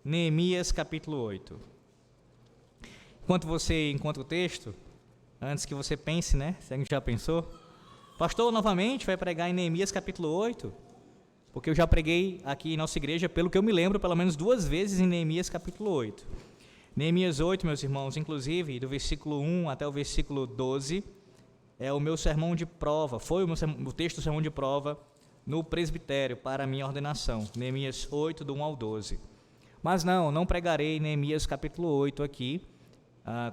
Neemias capítulo 8. Enquanto você encontra o texto, antes que você pense, né? Você já pensou? Pastor, novamente vai pregar em Neemias capítulo 8? Porque eu já preguei aqui em nossa igreja, pelo que eu me lembro, pelo menos 2 vezes em Neemias capítulo 8. Neemias 8, meus irmãos, inclusive, do versículo 1 até o versículo 12, é o meu sermão de prova, foi o texto do sermão de prova no presbitério para a minha ordenação. Neemias 8, do 1 ao 12. Mas não pregarei Neemias capítulo 8 aqui,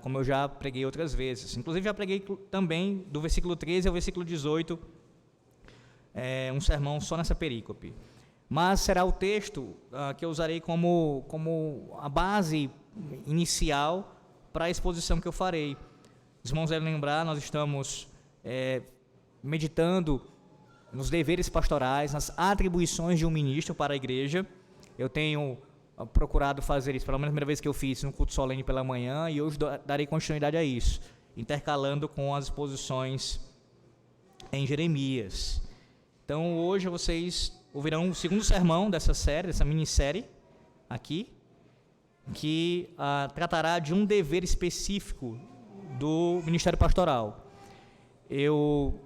como eu já preguei outras vezes. Inclusive já preguei também do versículo 13 ao versículo 18, um sermão só nessa perícope. Mas será o texto que eu usarei como a base inicial para a exposição que eu farei. Os irmãos devem lembrar, nós estamos meditando nos deveres pastorais, nas atribuições de um ministro para a igreja. Eu tenho procurado fazer isso, pelo menos a primeira vez que eu fiz no culto solene pela manhã, e hoje darei continuidade a isso, intercalando com as exposições em Jeremias. Então hoje vocês ouvirão o segundo sermão dessa série, dessa minissérie aqui, que tratará de um dever específico do ministério pastoral. Eu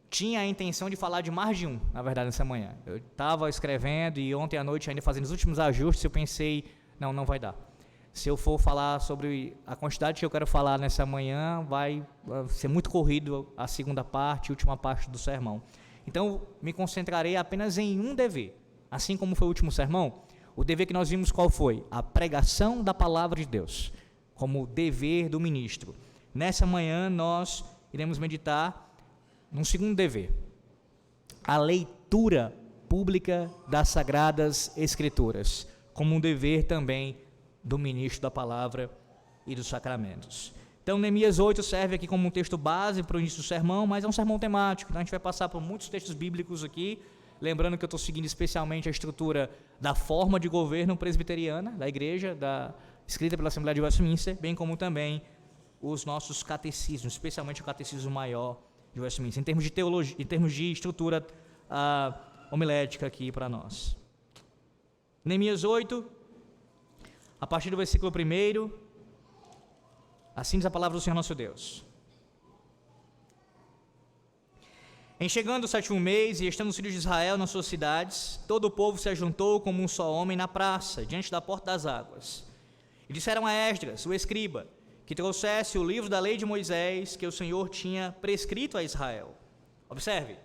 tinha a intenção de falar de mais de um, na verdade, nessa manhã. Eu estava escrevendo e ontem à noite, ainda fazendo os últimos ajustes, eu pensei, não vai dar. Se eu for falar sobre a quantidade que eu quero falar nessa manhã, vai ser muito corrido a segunda parte, a última parte do sermão. Então, me concentrarei apenas em um dever. Assim como foi o último sermão, o dever que nós vimos qual foi? A pregação da palavra de Deus, como dever do ministro. Nessa manhã, nós iremos meditar num segundo dever, a leitura pública das Sagradas Escrituras, como um dever também do ministro da palavra e dos sacramentos. Então, Neemias 8 serve aqui como um texto base para o início do sermão, mas é um sermão temático, então a gente vai passar por muitos textos bíblicos aqui, lembrando que eu estou seguindo especialmente a estrutura da forma de governo presbiteriana da igreja, escrita pela Assembleia de Westminster, bem como também os nossos catecismos, especialmente o catecismo maior de Westminster, em termos de teologia, em termos de estrutura homilética aqui para nós. Neemias 8, a partir do versículo 1, assim diz a palavra do Senhor nosso Deus. Em chegando o 7º mês, e estando os filhos de Israel nas suas cidades, todo o povo se ajuntou como um só homem na praça, diante da porta das águas. E disseram a Esdras, o escriba, que trouxesse o livro da lei de Moisés, que o Senhor tinha prescrito a Israel. Observe,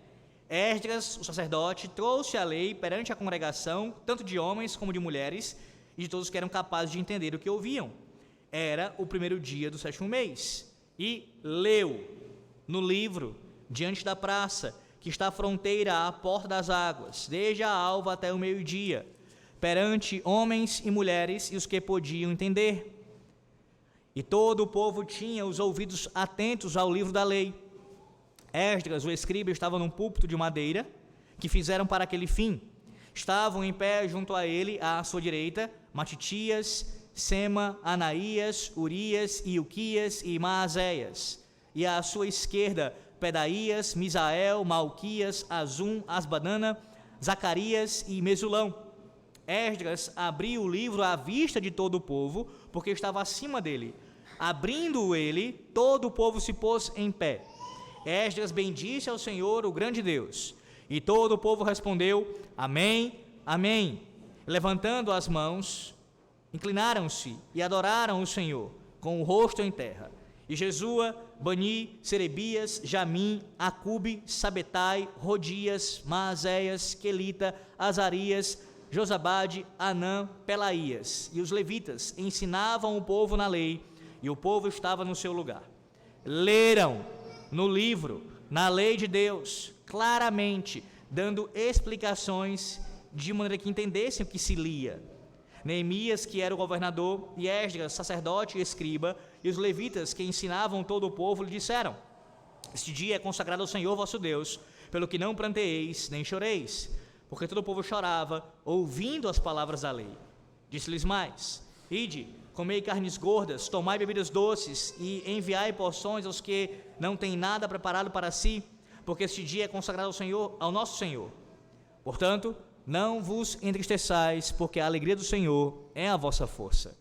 Esdras, o sacerdote, trouxe a lei perante a congregação, tanto de homens como de mulheres, e de todos que eram capazes de entender o que ouviam. Era o 1º dia do 7º mês, e leu no livro, diante da praça, que está à fronteira à porta das águas, desde a alva até o meio-dia, perante homens e mulheres e os que podiam entender. E todo o povo tinha os ouvidos atentos ao livro da lei. Esdras, o escriba, estava num púlpito de madeira, que fizeram para aquele fim. Estavam em pé junto a ele, à sua direita, Matitias, Sema, Anaías, Urias, Ilquias e Maazéias. E à sua esquerda, Pedaías, Misael, Malquias, Azum, Asbadana, Zacarias e Mesulão. Esdras abriu o livro à vista de todo o povo, porque estava acima dele. Abrindo ele, todo o povo se pôs em pé. Esdras bendisse ao Senhor, o grande Deus. E todo o povo respondeu, Amém, Amém. Levantando as mãos, inclinaram-se e adoraram o Senhor, com o rosto em terra. E Jesua, Bani, Serebias, Jamim, Acube, Sabetai, Rodias, Maazéias, Quelita, Azarias, Josabade, Anã, Pelaías e os levitas ensinavam o povo na lei, e o povo estava no seu lugar. Leram no livro, na lei de Deus, claramente, dando explicações de maneira que entendessem o que se lia. Neemias, que era o governador, e Esdras, sacerdote e escriba, e os levitas que ensinavam todo o povo, lhe disseram, Este dia é consagrado ao Senhor vosso Deus, pelo que não pranteeis, nem choreis, porque todo o povo chorava, ouvindo as palavras da lei. Disse-lhes mais, Ide, comei carnes gordas, tomai bebidas doces, e enviai porções aos que não têm nada preparado para si, porque este dia é consagrado ao Senhor, ao nosso Senhor. Portanto, não vos entristeçais, porque a alegria do Senhor é a vossa força.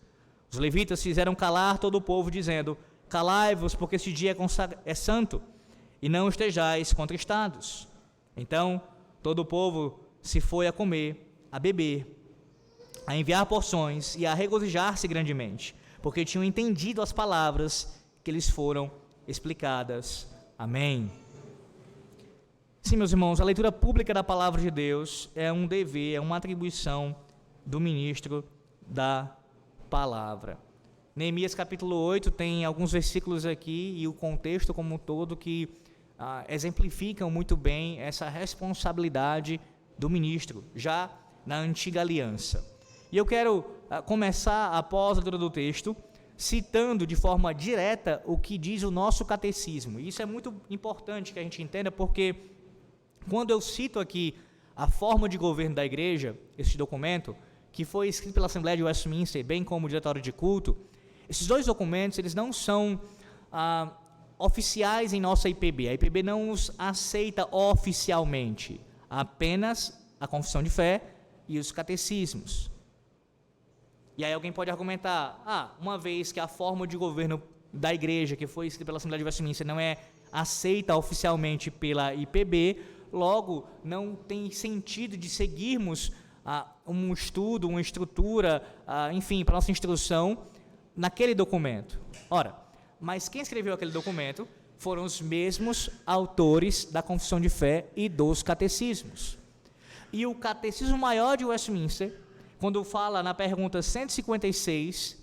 Os levitas fizeram calar todo o povo, dizendo: calai-vos, porque este dia é santo, e não estejais contristados. Então todo o povo se foi a comer, a beber, a enviar porções e a regozijar-se grandemente, porque tinham entendido as palavras que lhes foram explicadas. Amém. Sim, meus irmãos, a leitura pública da palavra de Deus é um dever, é uma atribuição do ministro da palavra. Neemias capítulo 8 tem alguns versículos aqui e o contexto como um todo que exemplificam muito bem essa responsabilidade do ministro, já na antiga aliança. E eu quero começar, após a leitura do texto, citando de forma direta o que diz o nosso catecismo. E isso é muito importante que a gente entenda, porque quando eu cito aqui a forma de governo da igreja, este documento, que foi escrito pela Assembleia de Westminster, bem como o Diretório de Culto, esses dois documentos, eles não são oficiais em nossa IPB. A IPB não os aceita oficialmente, apenas a confissão de fé e os catecismos. E aí alguém pode argumentar, uma vez que a forma de governo da igreja, que foi escrita pela Assembleia de Westminster, não é aceita oficialmente pela IPB, logo não tem sentido de seguirmos um estudo, uma estrutura, enfim, para nossa instrução naquele documento. Ora, mas quem escreveu aquele documento foram os mesmos autores da Confissão de Fé e dos Catecismos. E o Catecismo Maior de Westminster, quando fala na pergunta 156,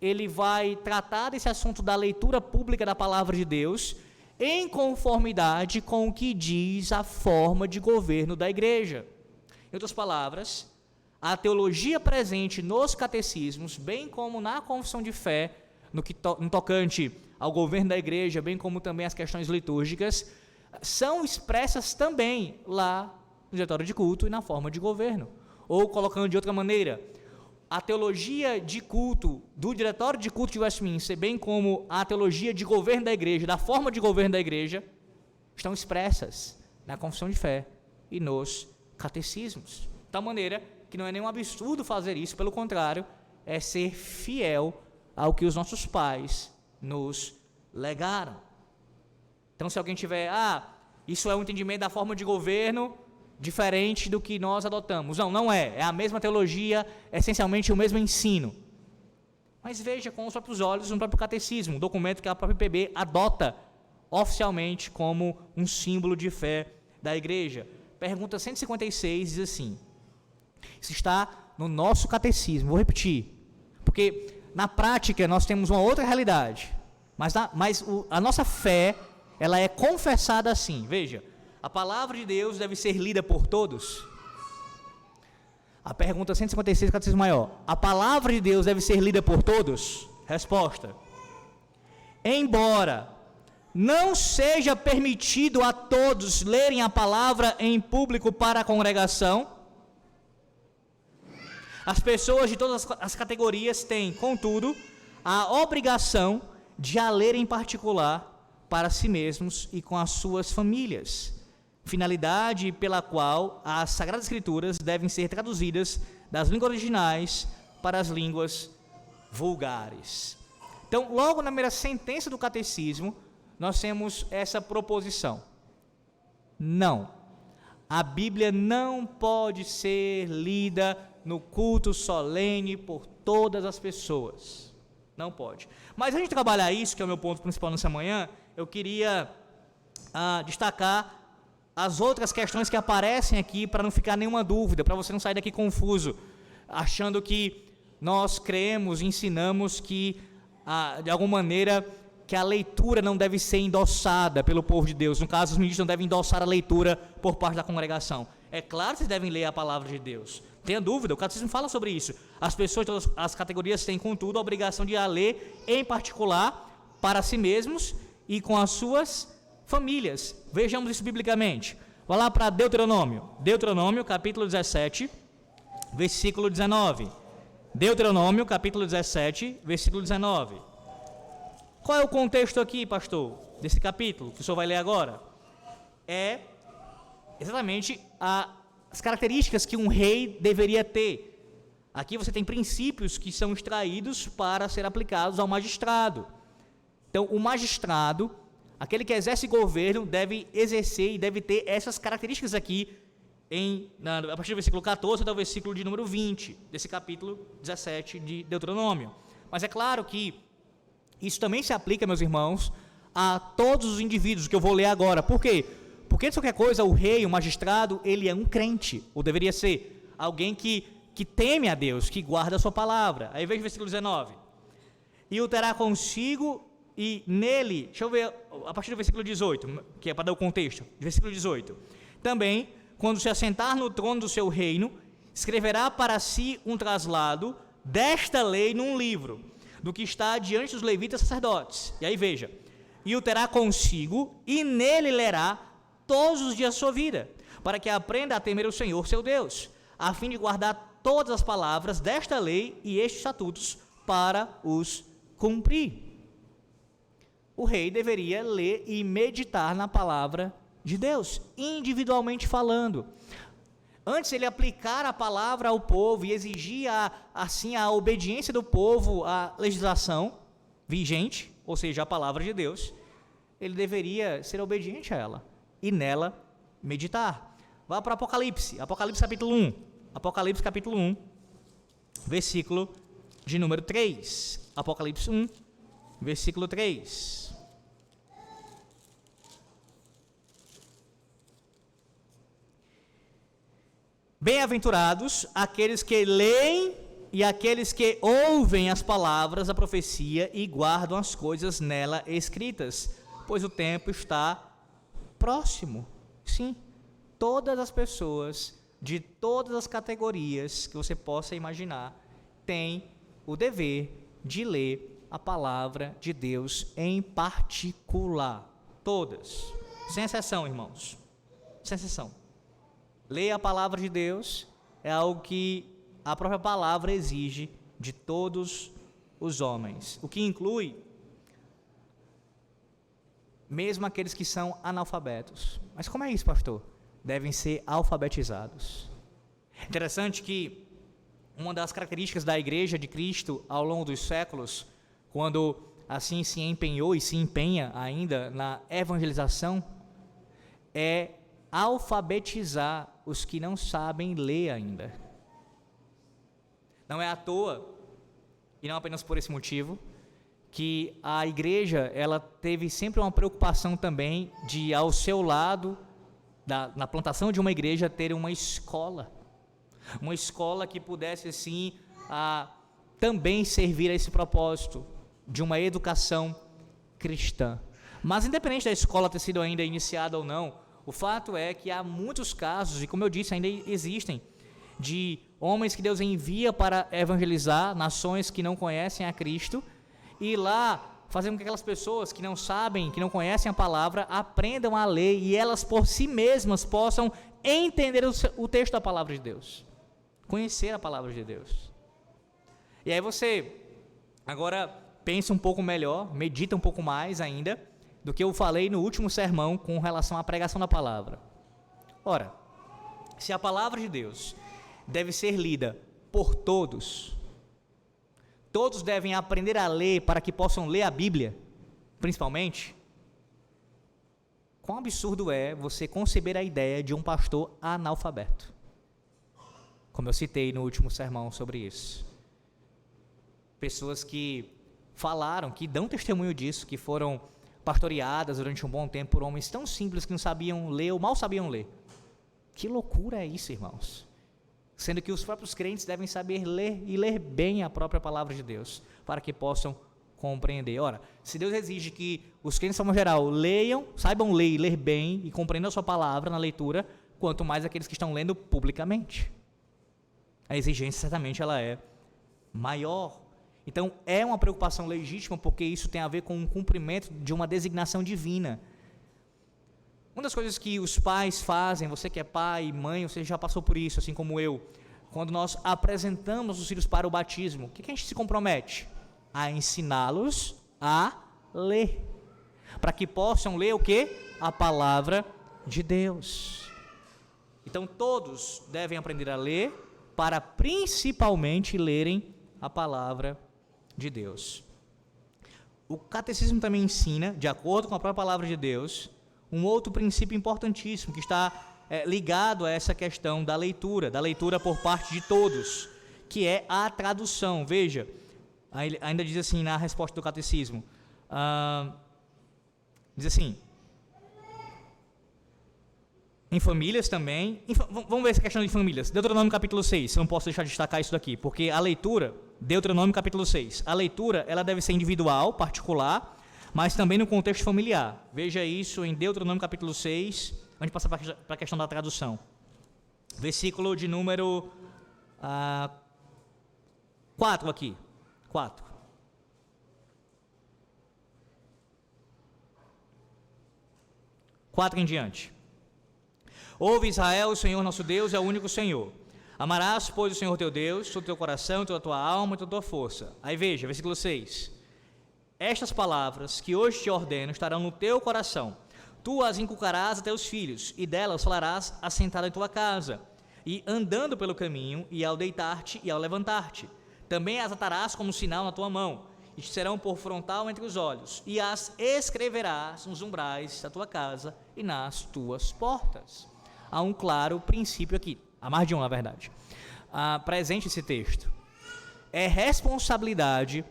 ele vai tratar desse assunto da leitura pública da Palavra de Deus em conformidade com o que diz a forma de governo da igreja. Em outras palavras, a teologia presente nos catecismos, bem como na confissão de fé, no tocante ao governo da igreja, bem como também as questões litúrgicas, são expressas também lá no diretório de culto e na forma de governo. Ou, colocando de outra maneira, a teologia de culto do diretório de culto de Westminster, bem como a teologia de governo da igreja, da forma de governo da igreja, estão expressas na confissão de fé e nos catecismos. De tal maneira que não é nenhum absurdo fazer isso, pelo contrário, é ser fiel ao que os nossos pais nos legaram. Então, se alguém tiver, isso é um entendimento da forma de governo diferente do que nós adotamos. Não é. É a mesma teologia, essencialmente o mesmo ensino. Mas veja com os próprios olhos no próprio catecismo, um documento que a própria IPB adota oficialmente como um símbolo de fé da igreja. Pergunta 156 diz assim, isso está no nosso catecismo, vou repetir, porque na prática nós temos uma outra realidade, mas a nossa fé, ela é confessada assim, veja, a palavra de Deus deve ser lida por todos. A pergunta 156 do Catecismo Maior, a palavra de Deus deve ser lida por todos? Resposta, embora não seja permitido a todos lerem a palavra em público para a congregação, as pessoas de todas as categorias têm, contudo, a obrigação de a ler em particular para si mesmos e com as suas famílias, finalidade pela qual as Sagradas Escrituras devem ser traduzidas das línguas originais para as línguas vulgares. Então, logo na primeira sentença do catecismo, nós temos essa proposição. Não, a Bíblia não pode ser lida no culto solene por todas as pessoas. Não pode. Mas antes de trabalhar isso, que é o meu ponto principal nessa manhã, eu queria destacar as outras questões que aparecem aqui para não ficar nenhuma dúvida, para você não sair daqui confuso, achando que nós cremos, ensinamos que, de alguma maneira, que a leitura não deve ser endossada pelo povo de Deus. No caso, os ministros não devem endossar a leitura por parte da congregação. É claro que vocês devem ler a palavra de Deus. Tenha dúvida, o catecismo fala sobre isso. As pessoas de todas as categorias têm, contudo, a obrigação de a ler em particular para si mesmos e com as suas famílias. Vejamos isso biblicamente. Vá lá para Deuteronômio, capítulo 17, versículo 19. Deuteronômio, capítulo 17, versículo 19. Qual é o contexto aqui, pastor, desse capítulo que o senhor vai ler agora? É exatamente a as características que um rei deveria ter. Aqui você tem princípios que são extraídos para ser aplicados ao magistrado. Então, o magistrado, aquele que exerce governo, deve exercer e deve ter essas características aqui, a partir do versículo 14 até o versículo de número 20, desse capítulo 17 de Deuteronômio. Mas é claro que isso também se aplica, meus irmãos, a todos os indivíduos, que eu vou ler agora. Por quê? Porque, de qualquer coisa, o rei, o magistrado, ele é um crente, ou deveria ser alguém que teme a Deus, que guarda a sua palavra. Aí veja o versículo 19. E o terá consigo, e nele, deixa eu ver, a partir do versículo 18, que é para dar o contexto, versículo 18. Também, quando se assentar no trono do seu reino, escreverá para si um traslado desta lei num livro, do que está diante dos levitas sacerdotes. E aí veja, e o terá consigo, e nele lerá todos os dias da sua vida, para que aprenda a temer o Senhor seu Deus, a fim de guardar todas as palavras desta lei e estes estatutos para os cumprir. O rei deveria ler e meditar na palavra de Deus, individualmente falando. Antes ele aplicar a palavra ao povo e exigir assim a obediência do povo à legislação vigente, ou seja, a palavra de Deus, ele deveria ser obediente a ela e nela meditar. Vá para Apocalipse capítulo 1. Apocalipse capítulo 1, versículo de número 3. Apocalipse 1, versículo 3. Bem-aventurados aqueles que leem e aqueles que ouvem as palavras da profecia e guardam as coisas nela escritas, pois o tempo está próximo. Sim, todas as pessoas de todas as categorias que você possa imaginar, tem o dever de ler a palavra de Deus em particular. Todas, sem exceção, irmãos, sem exceção. Ler a palavra de Deus é algo que a própria palavra exige de todos os homens, o que inclui mesmo aqueles que são analfabetos. Mas como é isso, pastor? Devem ser alfabetizados. Interessante que uma das características da Igreja de Cristo ao longo dos séculos, quando assim se empenhou e se empenha ainda na evangelização, é alfabetizar os que não sabem ler ainda. Não é à toa, e não apenas por esse motivo, que a Igreja ela teve sempre uma preocupação também de, ao seu lado, na plantação de uma igreja, ter uma escola que pudesse assim também servir a esse propósito de uma educação cristã. Mas independente da escola ter sido ainda iniciada ou não, o fato é que há muitos casos, e como eu disse, ainda existem, de homens que Deus envia para evangelizar nações que não conhecem a Cristo, e lá fazer com que aquelas pessoas que não sabem, que não conhecem a palavra, aprendam a ler e elas por si mesmas possam entender o texto da palavra de Deus, conhecer a palavra de Deus. E aí você agora pensa um pouco melhor, medita um pouco mais ainda do que eu falei no último sermão com relação à pregação da palavra. Ora, se a palavra de Deus deve ser lida por todos, todos devem aprender a ler para que possam ler a Bíblia, principalmente. Quão absurdo é você conceber a ideia de um pastor analfabeto, como eu citei no último sermão sobre isso. Pessoas que falaram, que dão testemunho disso, que foram pastoreadas durante um bom tempo por homens tão simples que não sabiam ler ou mal sabiam ler. Que loucura é isso, irmãos? Sendo que os próprios crentes devem saber ler e ler bem a própria palavra de Deus, para que possam compreender. Ora, se Deus exige que os crentes, de forma geral, leiam, saibam ler e ler bem e compreendam a sua palavra na leitura, quanto mais aqueles que estão lendo publicamente. A exigência certamente ela é maior. Então é uma preocupação legítima, porque isso tem a ver com o cumprimento de uma designação divina. Uma das coisas que os pais fazem, você que é pai e mãe, você já passou por isso, assim como eu, quando nós apresentamos os filhos para o batismo, o que a gente se compromete? A ensiná-los a ler, para que possam ler o quê? A palavra de Deus. Então todos devem aprender a ler para principalmente lerem a palavra de Deus. O catecismo também ensina, de acordo com a própria palavra de Deus, um outro princípio importantíssimo que está ligado a essa questão da leitura por parte de todos, que é a tradução. Veja, ainda diz assim na resposta do catecismo, diz assim, em famílias também, vamos ver essa questão de famílias, Deuteronômio capítulo 6, eu não posso deixar de destacar isso daqui, porque a leitura, Deuteronômio capítulo 6, a leitura ela deve ser individual, particular, mas também no contexto familiar. Veja isso em Deuteronômio capítulo 6, antes de passar para a questão da tradução. Versículo de número 4 aqui. 4. Em diante. Ouve Israel, o Senhor nosso Deus é o único Senhor. Amarás, pois, o Senhor teu Deus, todo o teu coração, toda a tua alma e toda a tua força. Aí veja, versículo 6. Estas palavras que hoje te ordeno estarão no teu coração. Tu as inculcarás a teus filhos, e delas falarás assentado em tua casa, e andando pelo caminho, e ao deitar-te e ao levantar-te. Também as atarás como sinal na tua mão, e te serão por frontal entre os olhos, e as escreverás nos umbrais da tua casa e nas tuas portas. Há um claro princípio aqui, há mais de um, na verdade. Presente esse texto. É responsabilidade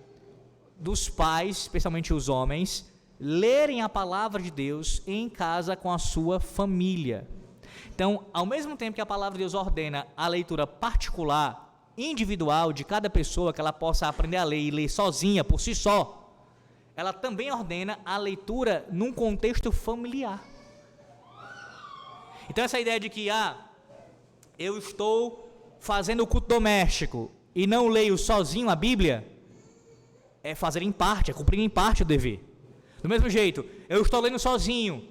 dos pais, especialmente os homens, lerem a palavra de Deus em casa com a sua família. Então, ao mesmo tempo que a palavra de Deus ordena a leitura particular, individual de cada pessoa, que ela possa aprender a ler e ler sozinha, por si só, ela também ordena a leitura num contexto familiar. Então, essa ideia de que, eu estou fazendo o culto doméstico e não leio sozinho a Bíblia, é fazer em parte, é cumprir em parte o dever. Do mesmo jeito, eu estou lendo sozinho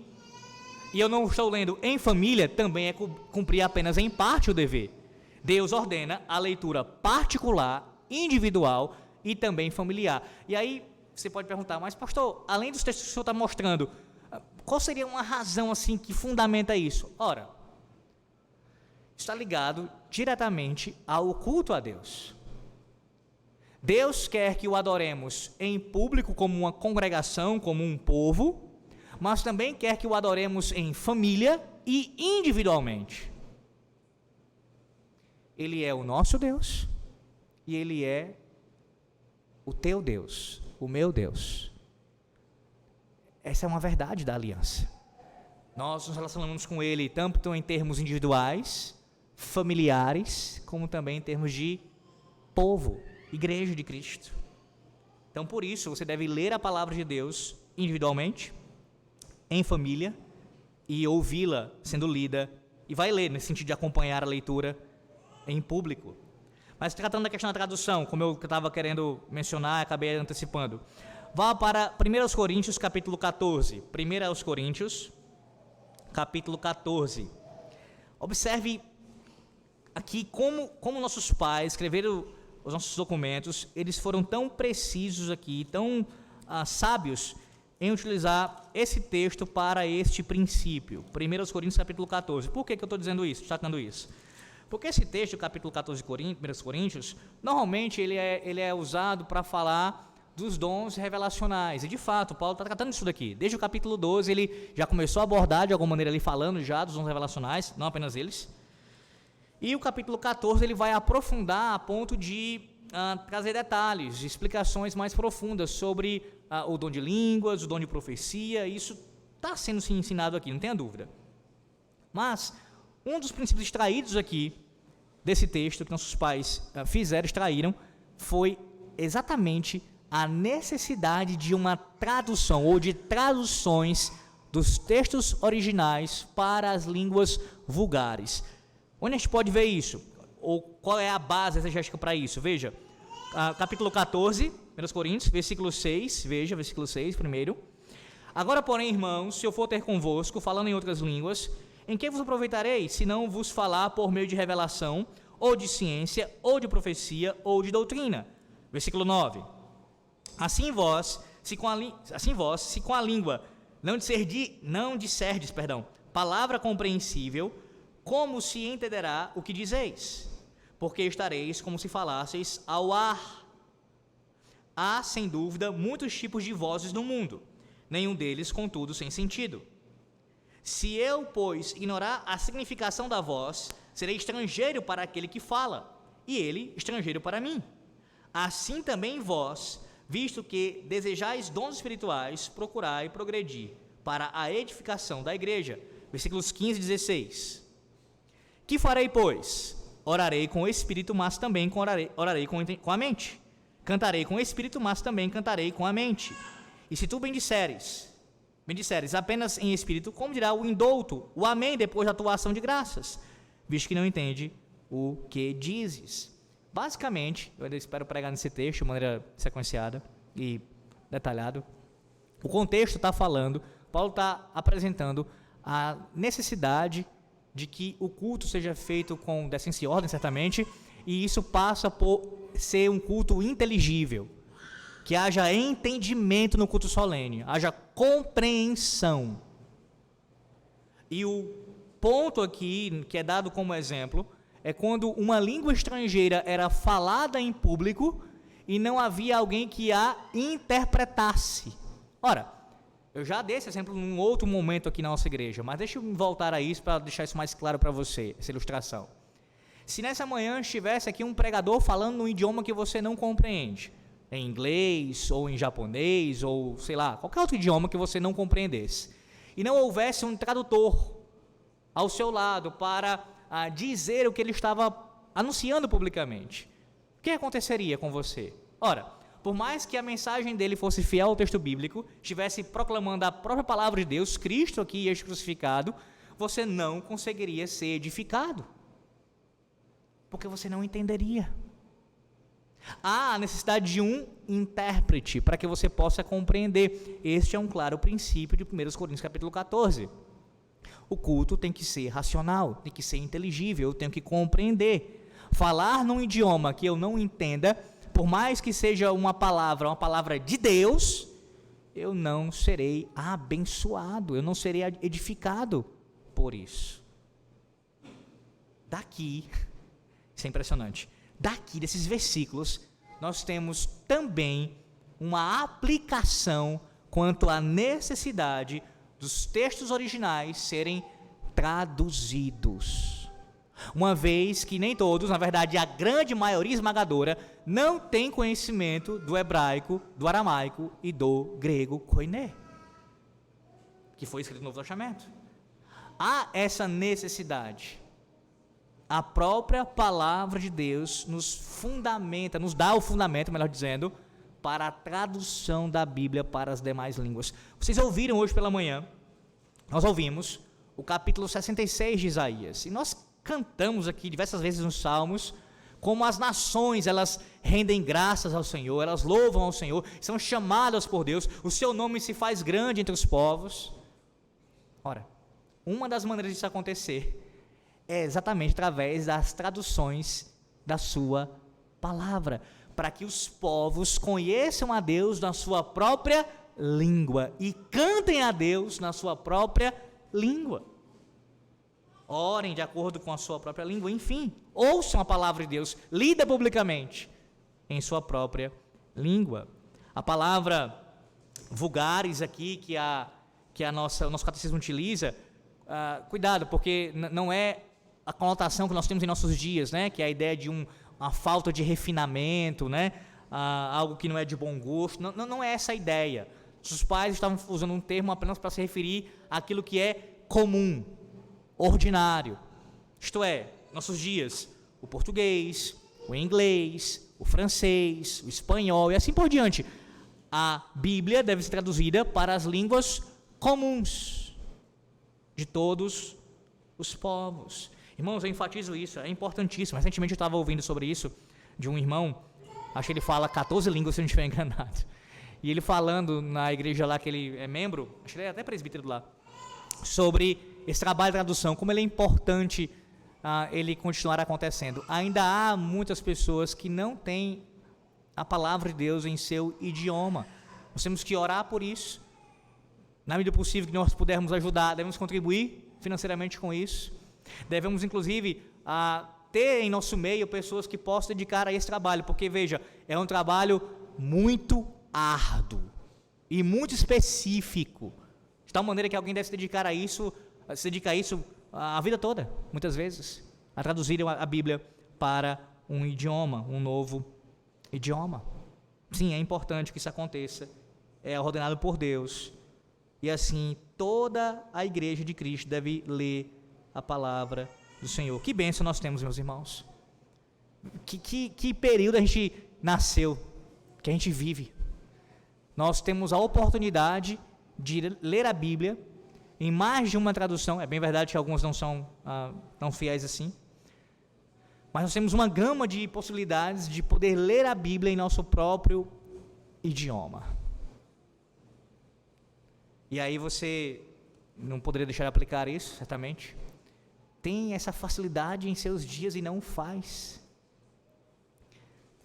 e eu não estou lendo em família, também é cumprir apenas em parte o dever. Deus ordena a leitura particular, individual e também familiar. E aí você pode perguntar, mas pastor, além dos textos que o senhor está mostrando, qual seria uma razão assim que fundamenta isso? Ora, está ligado diretamente ao culto a Deus. Deus quer que o adoremos em público como uma congregação, como um povo, mas também quer que o adoremos em família e individualmente. Ele é o nosso Deus e Ele é o teu Deus, o meu Deus. Essa é uma verdade da aliança. Nós nos relacionamos com Ele tanto em termos individuais, familiares, como também em termos de povo, igreja de Cristo. Então, por isso, você deve ler a palavra de Deus individualmente, em família, e ouvi-la sendo lida, e vai ler, nesse sentido de acompanhar a leitura em público. Mas tratando da questão da tradução, como eu estava querendo mencionar, acabei antecipando. Vá para 1 Coríntios, capítulo 14. 1 Coríntios, capítulo 14. Observe aqui como nossos pais escreveram os nossos documentos, eles foram tão precisos aqui, tão sábios em utilizar esse texto para este princípio. 1 Coríntios, capítulo 14. Por que eu estou dizendo isso, destacando isso? Porque esse texto, capítulo 14 de 1 Coríntios, normalmente ele é usado para falar dos dons revelacionais. E de fato, Paulo está tratando disso daqui. Desde o capítulo 12, ele já começou a abordar de alguma maneira ali, falando já dos dons revelacionais, não apenas eles. E o capítulo 14 ele vai aprofundar a ponto de trazer detalhes, explicações mais profundas sobre o dom de línguas, o dom de profecia. Isso está sendo ensinado aqui, não tenha dúvida. Mas um dos princípios extraídos aqui desse texto que nossos pais extraíram, foi exatamente a necessidade de uma tradução ou de traduções dos textos originais para as línguas vulgares. Onde a gente pode ver isso? Ou qual é a base exegética para isso? Veja, capítulo 14, 1 Coríntios, versículo 6, veja, versículo 6 primeiro. Agora, porém, irmãos, se eu for ter convosco, falando em outras línguas, em que vos aproveitarei, se não vos falar por meio de revelação, ou de ciência, ou de profecia, ou de doutrina? Versículo 9. Assim vós, se com a língua não disserdes, palavra compreensível, como se entenderá o que dizeis? Porque estareis como se falasseis ao ar. Há, sem dúvida, muitos tipos de vozes no mundo, nenhum deles, contudo, sem sentido. Se eu, pois, ignorar a significação da voz, serei estrangeiro para aquele que fala, e ele estrangeiro para mim. Assim também vós, visto que desejais dons espirituais, procurai progredir para a edificação da igreja. Versículos 15 e 16. Que farei, pois? Orarei com o espírito, mas também orarei com a mente. Cantarei com o espírito, mas também cantarei com a mente. E se tu bendisseres apenas em espírito, como dirá o indouto, o amém, depois da tua ação de graças, visto que não entende o que dizes. Basicamente, eu ainda espero pregar nesse texto de maneira sequenciada e detalhada. O contexto está falando, Paulo está apresentando a necessidade de que o culto seja feito com decência e ordem, certamente, e isso passa por ser um culto inteligível, que haja entendimento no culto solene, haja compreensão. E o ponto aqui, que é dado como exemplo, é quando uma língua estrangeira era falada em público e não havia alguém que a interpretasse. Ora, eu já dei esse exemplo num outro momento aqui na nossa igreja, mas deixa eu voltar a isso para deixar isso mais claro para você, essa ilustração. Se nessa manhã estivesse aqui um pregador falando num idioma que você não compreende, em inglês, ou em japonês, ou sei lá, qualquer outro idioma que você não compreendesse, e não houvesse um tradutor ao seu lado para dizer o que ele estava anunciando publicamente, o que aconteceria com você? Ora, por mais que a mensagem dele fosse fiel ao texto bíblico, estivesse proclamando a própria palavra de Deus, Cristo aqui e este crucificado, você não conseguiria ser edificado, porque você não entenderia. Há a necessidade de um intérprete para que você possa compreender. Este é um claro princípio de 1 Coríntios capítulo 14. O culto tem que ser racional, tem que ser inteligível, eu tenho que compreender. Falar num idioma que eu não entenda, por mais que seja uma palavra de Deus, eu não serei abençoado, eu não serei edificado por isso. Daqui, isso é impressionante, daqui desses versículos, nós temos também uma aplicação quanto à necessidade dos textos originais serem traduzidos. Uma vez que nem todos, na verdade a grande maioria esmagadora, não tem conhecimento do hebraico, do aramaico e do grego koiné, que foi escrito no Novo Testamento. Há essa necessidade. A própria palavra de Deus nos fundamenta, nos dá o fundamento, melhor dizendo, para a tradução da Bíblia para as demais línguas. Vocês ouviram hoje pela manhã, nós ouvimos o capítulo 66 de Isaías, e nós cantamos aqui diversas vezes nos Salmos, como as nações, elas rendem graças ao Senhor, elas louvam ao Senhor, são chamadas por Deus, o seu nome se faz grande entre os povos. Ora, uma das maneiras disso acontecer é exatamente através das traduções da sua palavra, para que os povos conheçam a Deus na sua própria língua e cantem a Deus na sua própria língua. Orem de acordo com a sua própria língua, enfim, ouçam a palavra de Deus, lida publicamente em sua própria língua. A palavra vulgares aqui que o nosso catecismo utiliza, cuidado, porque não é a conotação que nós temos em nossos dias, né? Que é a ideia de uma falta de refinamento, né? Algo que não é de bom gosto, não é essa a ideia. Os pais estavam usando um termo apenas para se referir àquilo que é comum, ordinário, isto é, nossos dias, o português, o inglês, o francês, o espanhol e assim por diante. A Bíblia deve ser traduzida para as línguas comuns de todos os povos. Irmãos, eu enfatizo isso, é importantíssimo. Recentemente eu estava ouvindo sobre isso de um irmão, acho que ele fala 14 línguas, se eu não estiver enganado. E ele falando na igreja lá que ele é membro, acho que ele é até presbítero lá, sobre esse trabalho de tradução, como ele é importante ele continuar acontecendo. Ainda há muitas pessoas que não têm a palavra de Deus em seu idioma. Nós temos que orar por isso. Na medida possível que nós pudermos ajudar, devemos contribuir financeiramente com isso. Devemos, inclusive, ter em nosso meio pessoas que possam dedicar a esse trabalho, porque, veja, é um trabalho muito árduo e muito específico, de tal maneira que alguém deve se dedicar a isso a vida toda, muitas vezes, a traduzir a Bíblia para um idioma, um novo idioma. Sim, é importante que isso aconteça, é ordenado por Deus, e assim toda a igreja de Cristo deve ler a palavra do Senhor. Que bênção nós temos, meus irmãos. Que período a gente nasceu, que a gente vive. Nós temos a oportunidade de ler a Bíblia em mais de uma tradução. É bem verdade que algumas não são tão fiéis assim, mas nós temos uma gama de possibilidades de poder ler a Bíblia em nosso próprio idioma. E aí você não poderia deixar de aplicar isso, certamente. Tem essa facilidade em seus dias e não faz.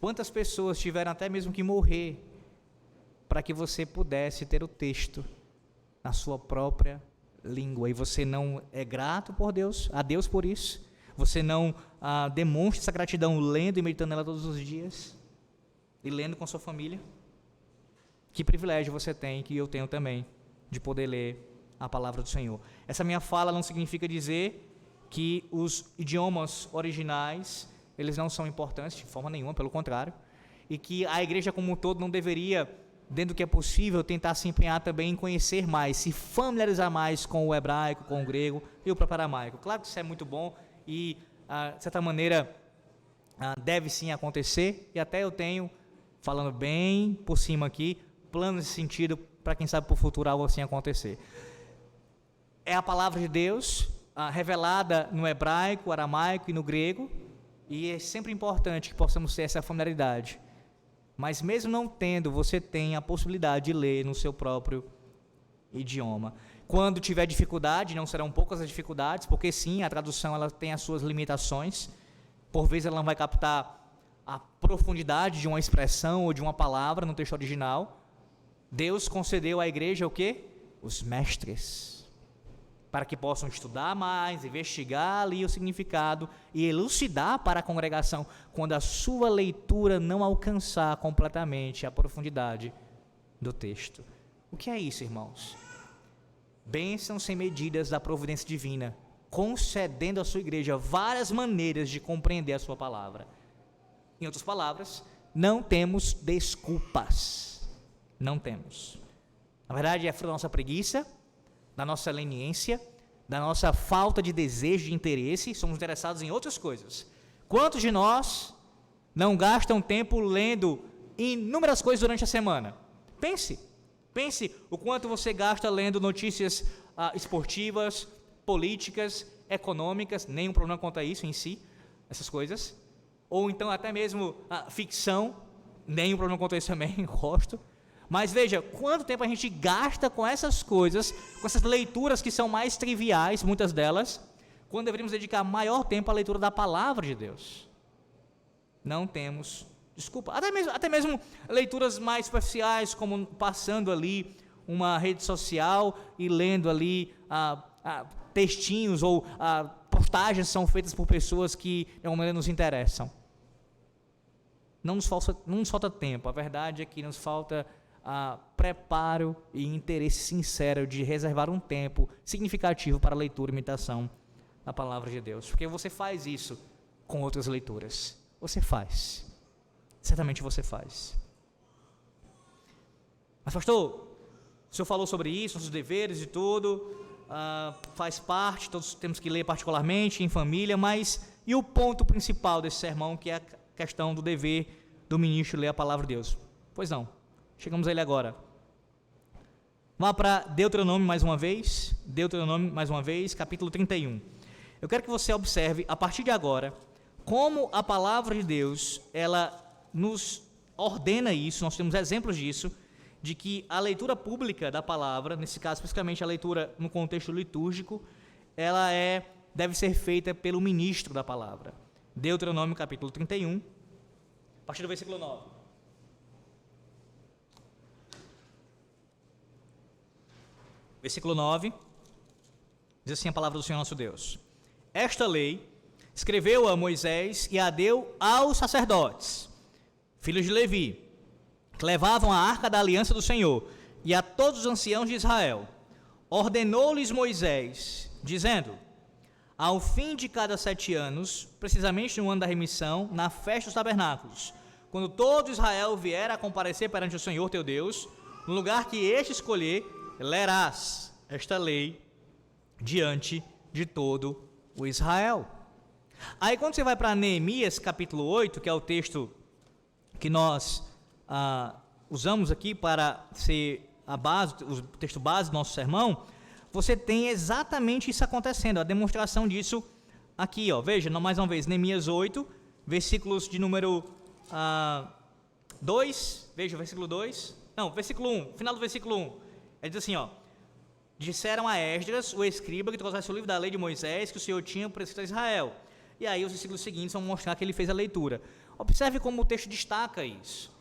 Quantas pessoas tiveram até mesmo que morrer para que você pudesse ter o texto na sua própria língua, e você não é grato a Deus por isso? Você não demonstra essa gratidão lendo e meditando nela todos os dias? E lendo com sua família? Que privilégio você tem, que eu tenho também, de poder ler a palavra do Senhor. Essa minha fala não significa dizer que os idiomas originais, eles não são importantes de forma nenhuma, pelo contrário, e que a igreja como um todo não deveria, dentro do que é possível, tentar se empenhar também em conhecer mais, se familiarizar mais com o hebraico, com o grego e o próprio aramaico. Claro que isso é muito bom e, de certa maneira, deve sim acontecer, e até eu tenho, falando bem por cima aqui, planos nesse sentido, para quem sabe por futuro algo assim acontecer. É a palavra de Deus, revelada no hebraico, aramaico e no grego, e é sempre importante que possamos ter essa familiaridade. Mas mesmo não tendo, você tem a possibilidade de ler no seu próprio idioma. Quando tiver dificuldade, não serão poucas as dificuldades, porque sim, a tradução ela tem as suas limitações. Por vezes ela não vai captar a profundidade de uma expressão ou de uma palavra no texto original. Deus concedeu à igreja o quê? Os mestres, para que possam estudar mais, investigar ali o significado e elucidar para a congregação quando a sua leitura não alcançar completamente a profundidade do texto. O que é isso, irmãos? Bênçãos sem medidas da providência divina, concedendo à sua igreja várias maneiras de compreender a sua palavra. Em outras palavras, não temos desculpas. Não temos. Na verdade, é fruto da nossa preguiça, da nossa leniência, da nossa falta de desejo, de interesse. Somos interessados em outras coisas. Quantos de nós não gastam tempo lendo inúmeras coisas durante a semana? Pense o quanto você gasta lendo notícias esportivas, políticas, econômicas. Nenhum problema quanto a isso em si, essas coisas. Ou então até mesmo ficção. Nenhum problema quanto a isso também, gosto. Mas veja, quanto tempo a gente gasta com essas coisas, com essas leituras que são mais triviais, muitas delas, quando deveríamos dedicar maior tempo à leitura da palavra de Deus. Não temos desculpa. Até mesmo leituras mais superficiais, como passando ali uma rede social e lendo ali textinhos ou postagens são feitas por pessoas que de alguma maneira nos interessam. Não nos falta tempo, a verdade é que nos falta preparo e interesse sincero de reservar um tempo significativo para a leitura e imitação da palavra de Deus, porque você faz isso com outras leituras, você faz, certamente você faz. Mas pastor, o senhor falou sobre isso, nossos deveres e tudo, faz parte, todos temos que ler particularmente, em família, mas e o ponto principal desse sermão, que é a questão do dever do ministro ler a palavra de Deus? Pois não, chegamos a ele agora. Vá para Deuteronômio mais uma vez, capítulo 31. Eu quero que você observe, a partir de agora, como a palavra de Deus, ela nos ordena isso, nós temos exemplos disso, de que a leitura pública da palavra, nesse caso especificamente a leitura no contexto litúrgico, ela deve ser feita pelo ministro da palavra. Deuteronômio capítulo 31, a partir do versículo 9. Versículo 9, diz assim a palavra do Senhor nosso Deus: esta lei, escreveu-a Moisés e a deu aos sacerdotes, filhos de Levi, que levavam a arca da aliança do Senhor, e a todos os anciãos de Israel. Ordenou-lhes Moisés, dizendo: ao fim de cada 7 anos, precisamente no ano da remissão, na festa dos tabernáculos, quando todo Israel vier a comparecer perante o Senhor teu Deus, no lugar que este escolher, lerás esta lei diante de todo o Israel. Aí quando você vai para Neemias capítulo 8, que é o texto que nós usamos aqui para ser a base, o texto base do nosso sermão, você tem exatamente isso acontecendo, a demonstração disso aqui, ó. Veja, mais uma vez, Neemias 8, versículos de número 2, veja o versículo 2, não, versículo 1, final do versículo 1, ele diz assim, ó: disseram a Esdras, o escriba, que trouxesse o livro da lei de Moisés, que o Senhor tinha prescrito a Israel. E aí os versículos seguintes vão mostrar que ele fez a leitura. Observe como o texto destaca isso.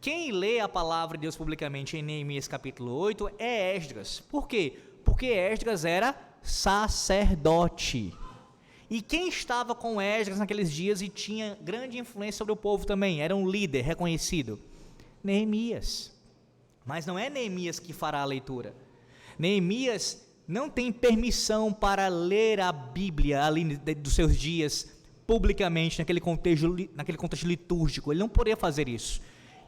Quem lê a palavra de Deus publicamente em Neemias capítulo 8 é Esdras. Por quê? Porque Esdras era sacerdote. E quem estava com Esdras naqueles dias e tinha grande influência sobre o povo também, era um líder reconhecido? Neemias. Mas não é Neemias que fará a leitura. Neemias não tem permissão para ler a Bíblia ali dos seus dias publicamente, naquele contexto litúrgico. Ele não poderia fazer isso.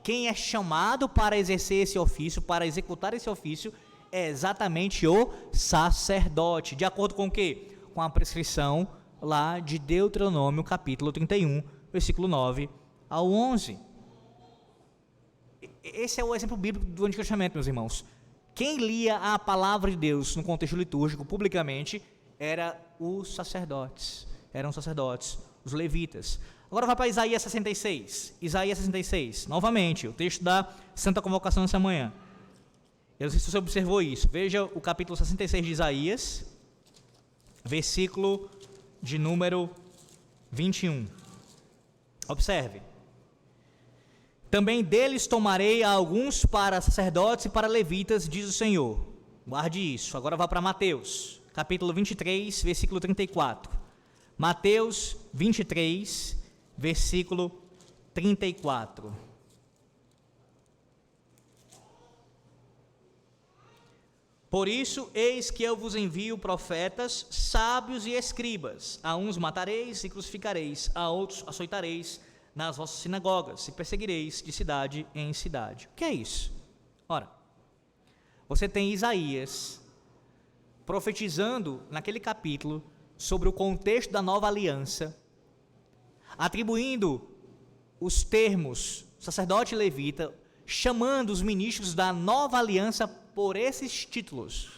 Quem é chamado para exercer esse ofício, para executar esse ofício, é exatamente o sacerdote. De acordo com o quê? Com a prescrição lá de Deuteronômio capítulo 31, versículo 9 ao 11. Esse é o exemplo bíblico do Antigo Testamento, meus irmãos. Quem lia a palavra de Deus no contexto litúrgico publicamente eram os sacerdotes, os levitas. Agora vai para Isaías 66, novamente, o texto da Santa Convocação nessa manhã. Eu não sei se você observou isso, veja o capítulo 66 de Isaías, versículo de número 21, observe: também deles tomarei alguns para sacerdotes e para levitas, diz o Senhor. Guarde isso. Agora vá para Mateus, capítulo 23, versículo 34. Mateus 23, versículo 34. Por isso, eis que eu vos envio profetas, sábios e escribas. A uns matareis e crucificareis, a outros açoitareis nas vossas sinagogas, e perseguireis de cidade em cidade. O que é isso? Ora, você tem Isaías profetizando naquele capítulo sobre o contexto da nova aliança, atribuindo os termos sacerdote e levita, chamando os ministros da nova aliança por esses títulos.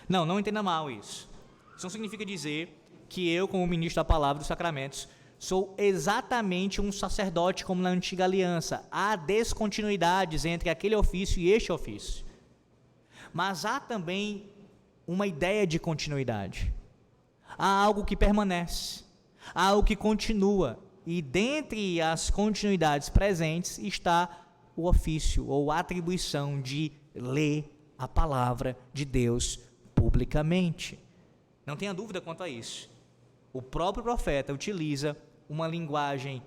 Não entenda mal isso. Isso não significa dizer que eu, como ministro da palavra dos sacramentos, sou exatamente um sacerdote como na antiga aliança. Há descontinuidades entre aquele ofício e este ofício. Mas há também uma ideia de continuidade. Há algo que permanece, há algo que continua. E dentre as continuidades presentes está o ofício ou a atribuição de ler a palavra de Deus publicamente. Não tenha dúvida quanto a isso. O próprio profeta utiliza uma linguagem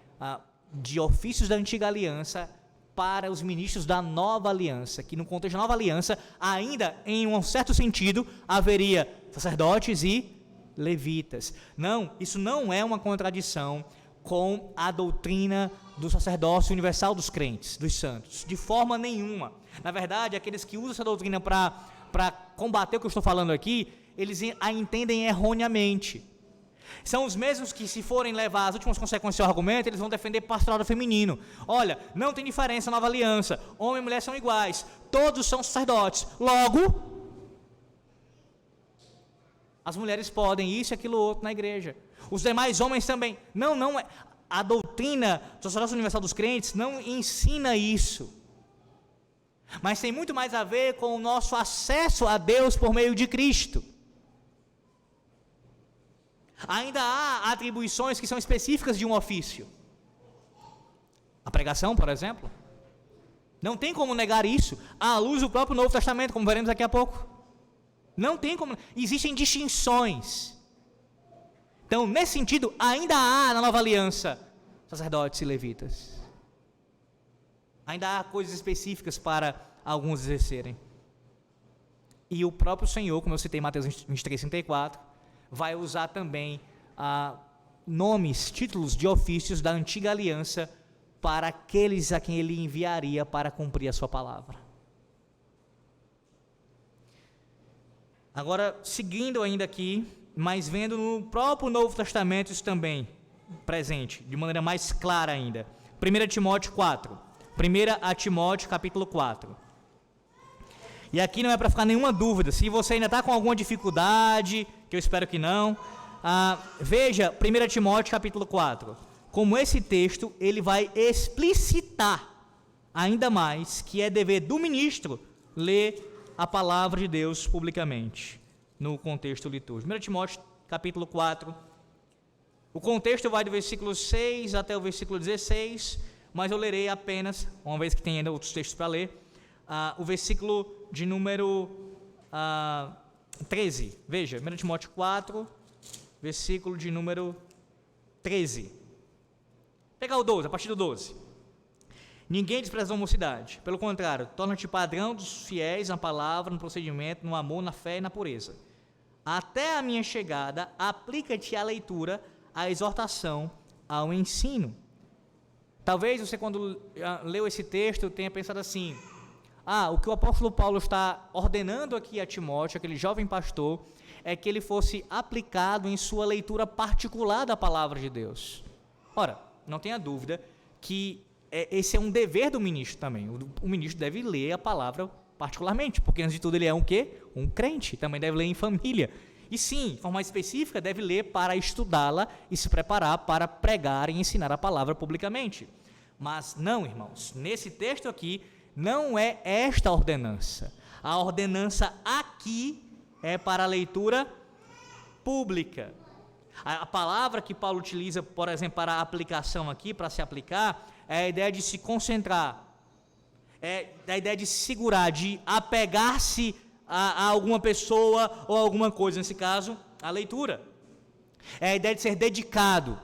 de ofícios da antiga aliança para os ministros da nova aliança, que no contexto da nova aliança, ainda em um certo sentido, haveria sacerdotes e levitas. Não, isso não é uma contradição com a doutrina do sacerdócio universal dos crentes, dos santos, de forma nenhuma. Na verdade, aqueles que usam essa doutrina para combater o que eu estou falando aqui, eles a entendem erroneamente. São os mesmos que, se forem levar as últimas consequências do argumento, eles vão defender pastorado feminino. Olha, não tem diferença na nova aliança, homem e mulher são iguais, todos são sacerdotes, logo as mulheres podem isso e aquilo outro na igreja, os demais homens também. Não é. A doutrina do sacerdócio universal dos crentes não ensina isso, mas tem muito mais a ver com o nosso acesso a Deus por meio de Cristo. Ainda há atribuições que são específicas de um ofício. A pregação, por exemplo, não tem como negar isso, à luz do próprio Novo Testamento, como veremos daqui a pouco. Não tem como, existem distinções. Então, nesse sentido, ainda há na nova aliança sacerdotes e levitas. Ainda há coisas específicas para alguns exercerem. E o próprio Senhor, como eu citei em Mateus 23, 34, vai usar também nomes, títulos de ofícios da antiga aliança para aqueles a quem ele enviaria para cumprir a sua palavra. Agora, seguindo ainda aqui, mas vendo no próprio Novo Testamento isso também presente, de maneira mais clara ainda. 1 Timóteo 4. 1 Timóteo capítulo 4. E aqui não é para ficar nenhuma dúvida, se você ainda está com alguma dificuldade, que eu espero que não, veja 1 Timóteo capítulo 4, como esse texto ele vai explicitar ainda mais que é dever do ministro ler a palavra de Deus publicamente, no contexto litúrgico. 1 Timóteo capítulo 4, o contexto vai do versículo 6 até o versículo 16, mas eu lerei apenas, uma vez que tem ainda outros textos para ler, o versículo de número 13. Veja, 1 Timóteo 4, versículo de número 13. Vou pegar o 12, a partir do 12. Ninguém despreza a mocidade, pelo contrário, torna-te padrão dos fiéis na palavra, no procedimento, no amor, na fé e na pureza. Até a minha chegada, aplica-te à leitura, à exortação, ao ensino. Talvez você, quando leu esse texto, tenha pensado assim: o que o apóstolo Paulo está ordenando aqui a Timóteo, aquele jovem pastor, é que ele fosse aplicado em sua leitura particular da palavra de Deus. Ora, não tenha dúvida que esse é um dever do ministro também. O ministro deve ler a palavra particularmente, porque antes de tudo ele é um quê? Um crente, também deve ler em família. E sim, de forma específica, deve ler para estudá-la e se preparar para pregar e ensinar a palavra publicamente. Mas não, irmãos, nesse texto aqui, não é esta a ordenança. A ordenança aqui é para a leitura pública. A palavra que Paulo utiliza, por exemplo, para a aplicação aqui, para se aplicar, é a ideia de se concentrar, é a ideia de se segurar, de apegar-se a alguma pessoa ou alguma coisa, nesse caso, a leitura. É a ideia de ser dedicado,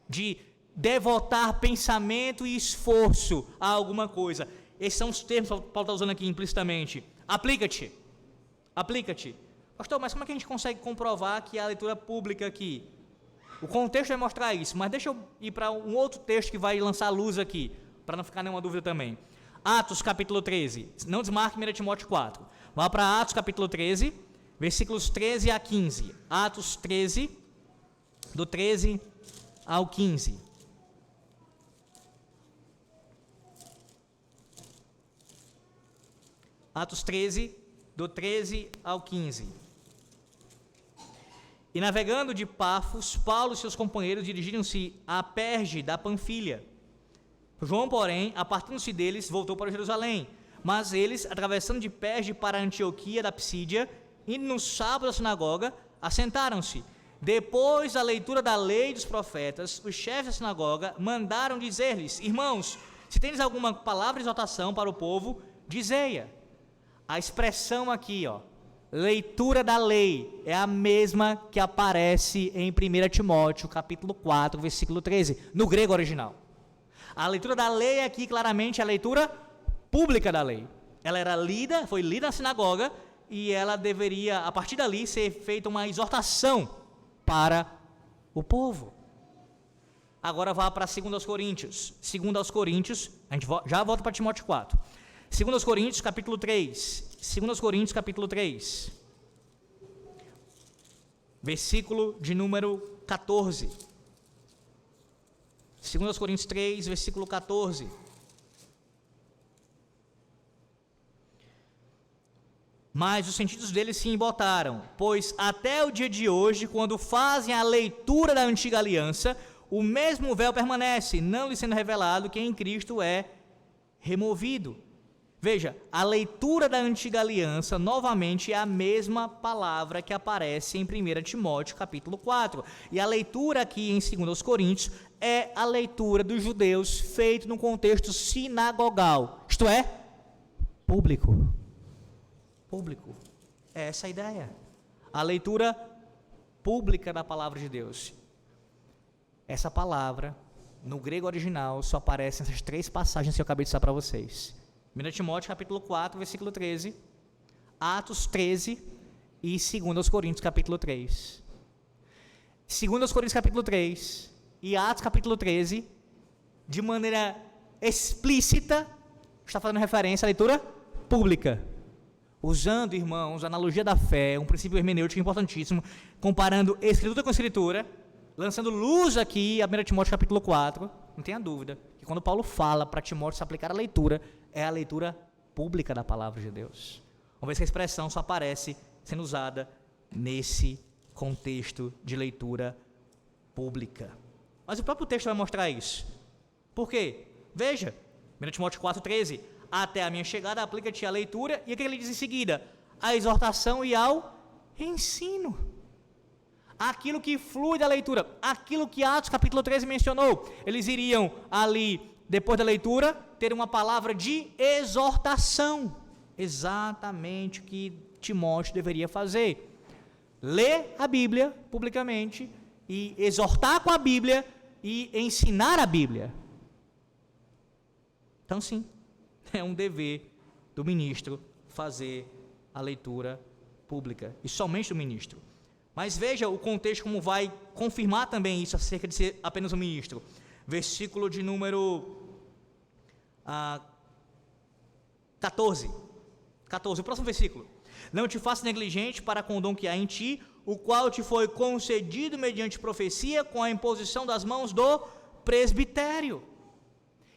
de devotar pensamento e esforço a alguma coisa. Esses são os termos que Paulo está usando aqui implicitamente. Aplica-te. Aplica-te. Pastor, mas como é que a gente consegue comprovar que a leitura pública aqui? O contexto vai mostrar isso, mas deixa eu ir para um outro texto que vai lançar luz aqui, para não ficar nenhuma dúvida também. Atos capítulo 13. Não desmarque 1 Timóteo 4. Vá para Atos capítulo 13, versículos 13 a 15. Atos 13, do 13 ao 15. Atos 13, do 13 ao 15. E navegando de Pafos, Paulo e seus companheiros dirigiram-se a Perge da Panfilha. João, porém, apartando-se deles, voltou para Jerusalém. Mas eles, atravessando de Perge para Antioquia da Psídia, indo no sábado à sinagoga, assentaram-se. Depois da leitura da lei dos profetas, os chefes da sinagoga mandaram dizer-lhes: irmãos, se tendes alguma palavra de exortação para o povo, dizei-a. A expressão aqui, leitura da lei, é a mesma que aparece em 1 Timóteo, capítulo 4, versículo 13, no grego original. A leitura da lei aqui, claramente, é a leitura pública da lei. Ela era lida, foi lida na sinagoga, e ela deveria, a partir dali, ser feita uma exortação para o povo. Agora vá para 2 Coríntios. 2 Coríntios, a gente já volta para Timóteo 4. 2 Coríntios, capítulo 3. 2 Coríntios, capítulo 3. Versículo de número 14. 2 Coríntios 3, versículo 14. Mas os sentidos deles se embotaram, pois até o dia de hoje, quando fazem a leitura da antiga aliança, o mesmo véu permanece, não lhe sendo revelado que em Cristo é removido. Veja, a leitura da antiga aliança, novamente, é a mesma palavra que aparece em 1 Timóteo, capítulo 4. E a leitura aqui em 2 Coríntios é a leitura dos judeus feita no contexto sinagogal, isto é, público. Público. É essa a ideia. A leitura pública da palavra de Deus. Essa palavra, no grego original, só aparece nessas 3 passagens que eu acabei de citar para vocês. 1 Timóteo capítulo 4, versículo 13, Atos 13 e 2 Coríntios capítulo 3. 2 Coríntios capítulo 3 e Atos capítulo 13, de maneira explícita, está fazendo referência à leitura pública. Usando, irmãos, a analogia da fé, um princípio hermenêutico importantíssimo, comparando escritura com escritura, lançando luz aqui a 1 Timóteo capítulo 4, não tenha dúvida, que quando Paulo fala para Timóteo se aplicar a leitura, é a leitura pública da palavra de Deus. Uma vez que a expressão só aparece sendo usada nesse contexto de leitura pública. Mas o próprio texto vai mostrar isso. Por quê? Veja, 1 Timóteo 4,13, até a minha chegada aplica-te a leitura, e o que ele diz em seguida? A exortação e ao ensino. Aquilo que flui da leitura, aquilo que Atos capítulo 13 mencionou, eles iriam ali, depois da leitura, ter uma palavra de exortação, exatamente o que Timóteo deveria fazer, ler a Bíblia publicamente, e exortar com a Bíblia, e ensinar a Bíblia. Então sim, é um dever do ministro fazer a leitura pública, e somente do ministro. Mas veja o contexto como vai confirmar também isso acerca de ser apenas um ministro. Versículo de número 14, o próximo versículo. Não te faças negligente para com o dom que há em ti, o qual te foi concedido mediante profecia com a imposição das mãos do presbitério.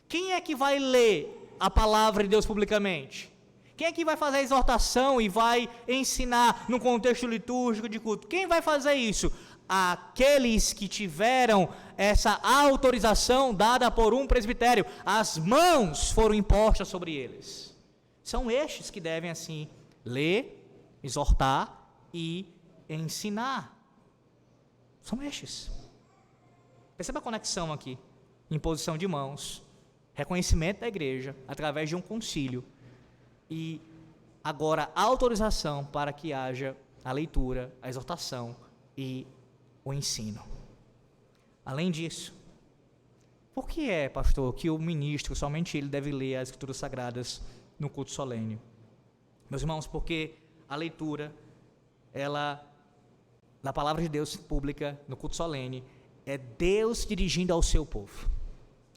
Quem é que vai ler a palavra de Deus publicamente? Quem é que vai fazer a exortação e vai ensinar no contexto litúrgico de culto? Quem vai fazer isso? Aqueles que tiveram essa autorização dada por um presbitério. As mãos foram impostas sobre eles. São estes que devem assim ler, exortar e ensinar. São estes. Perceba a conexão aqui. Imposição de mãos, reconhecimento da igreja através de um concílio. E agora a autorização para que haja a leitura, a exortação e o ensino. Além disso, por que é, pastor, que o ministro, somente ele deve ler as escrituras sagradas no culto solene? Meus irmãos, porque a leitura, da palavra de Deus pública no culto solene, é Deus dirigindo ao seu povo.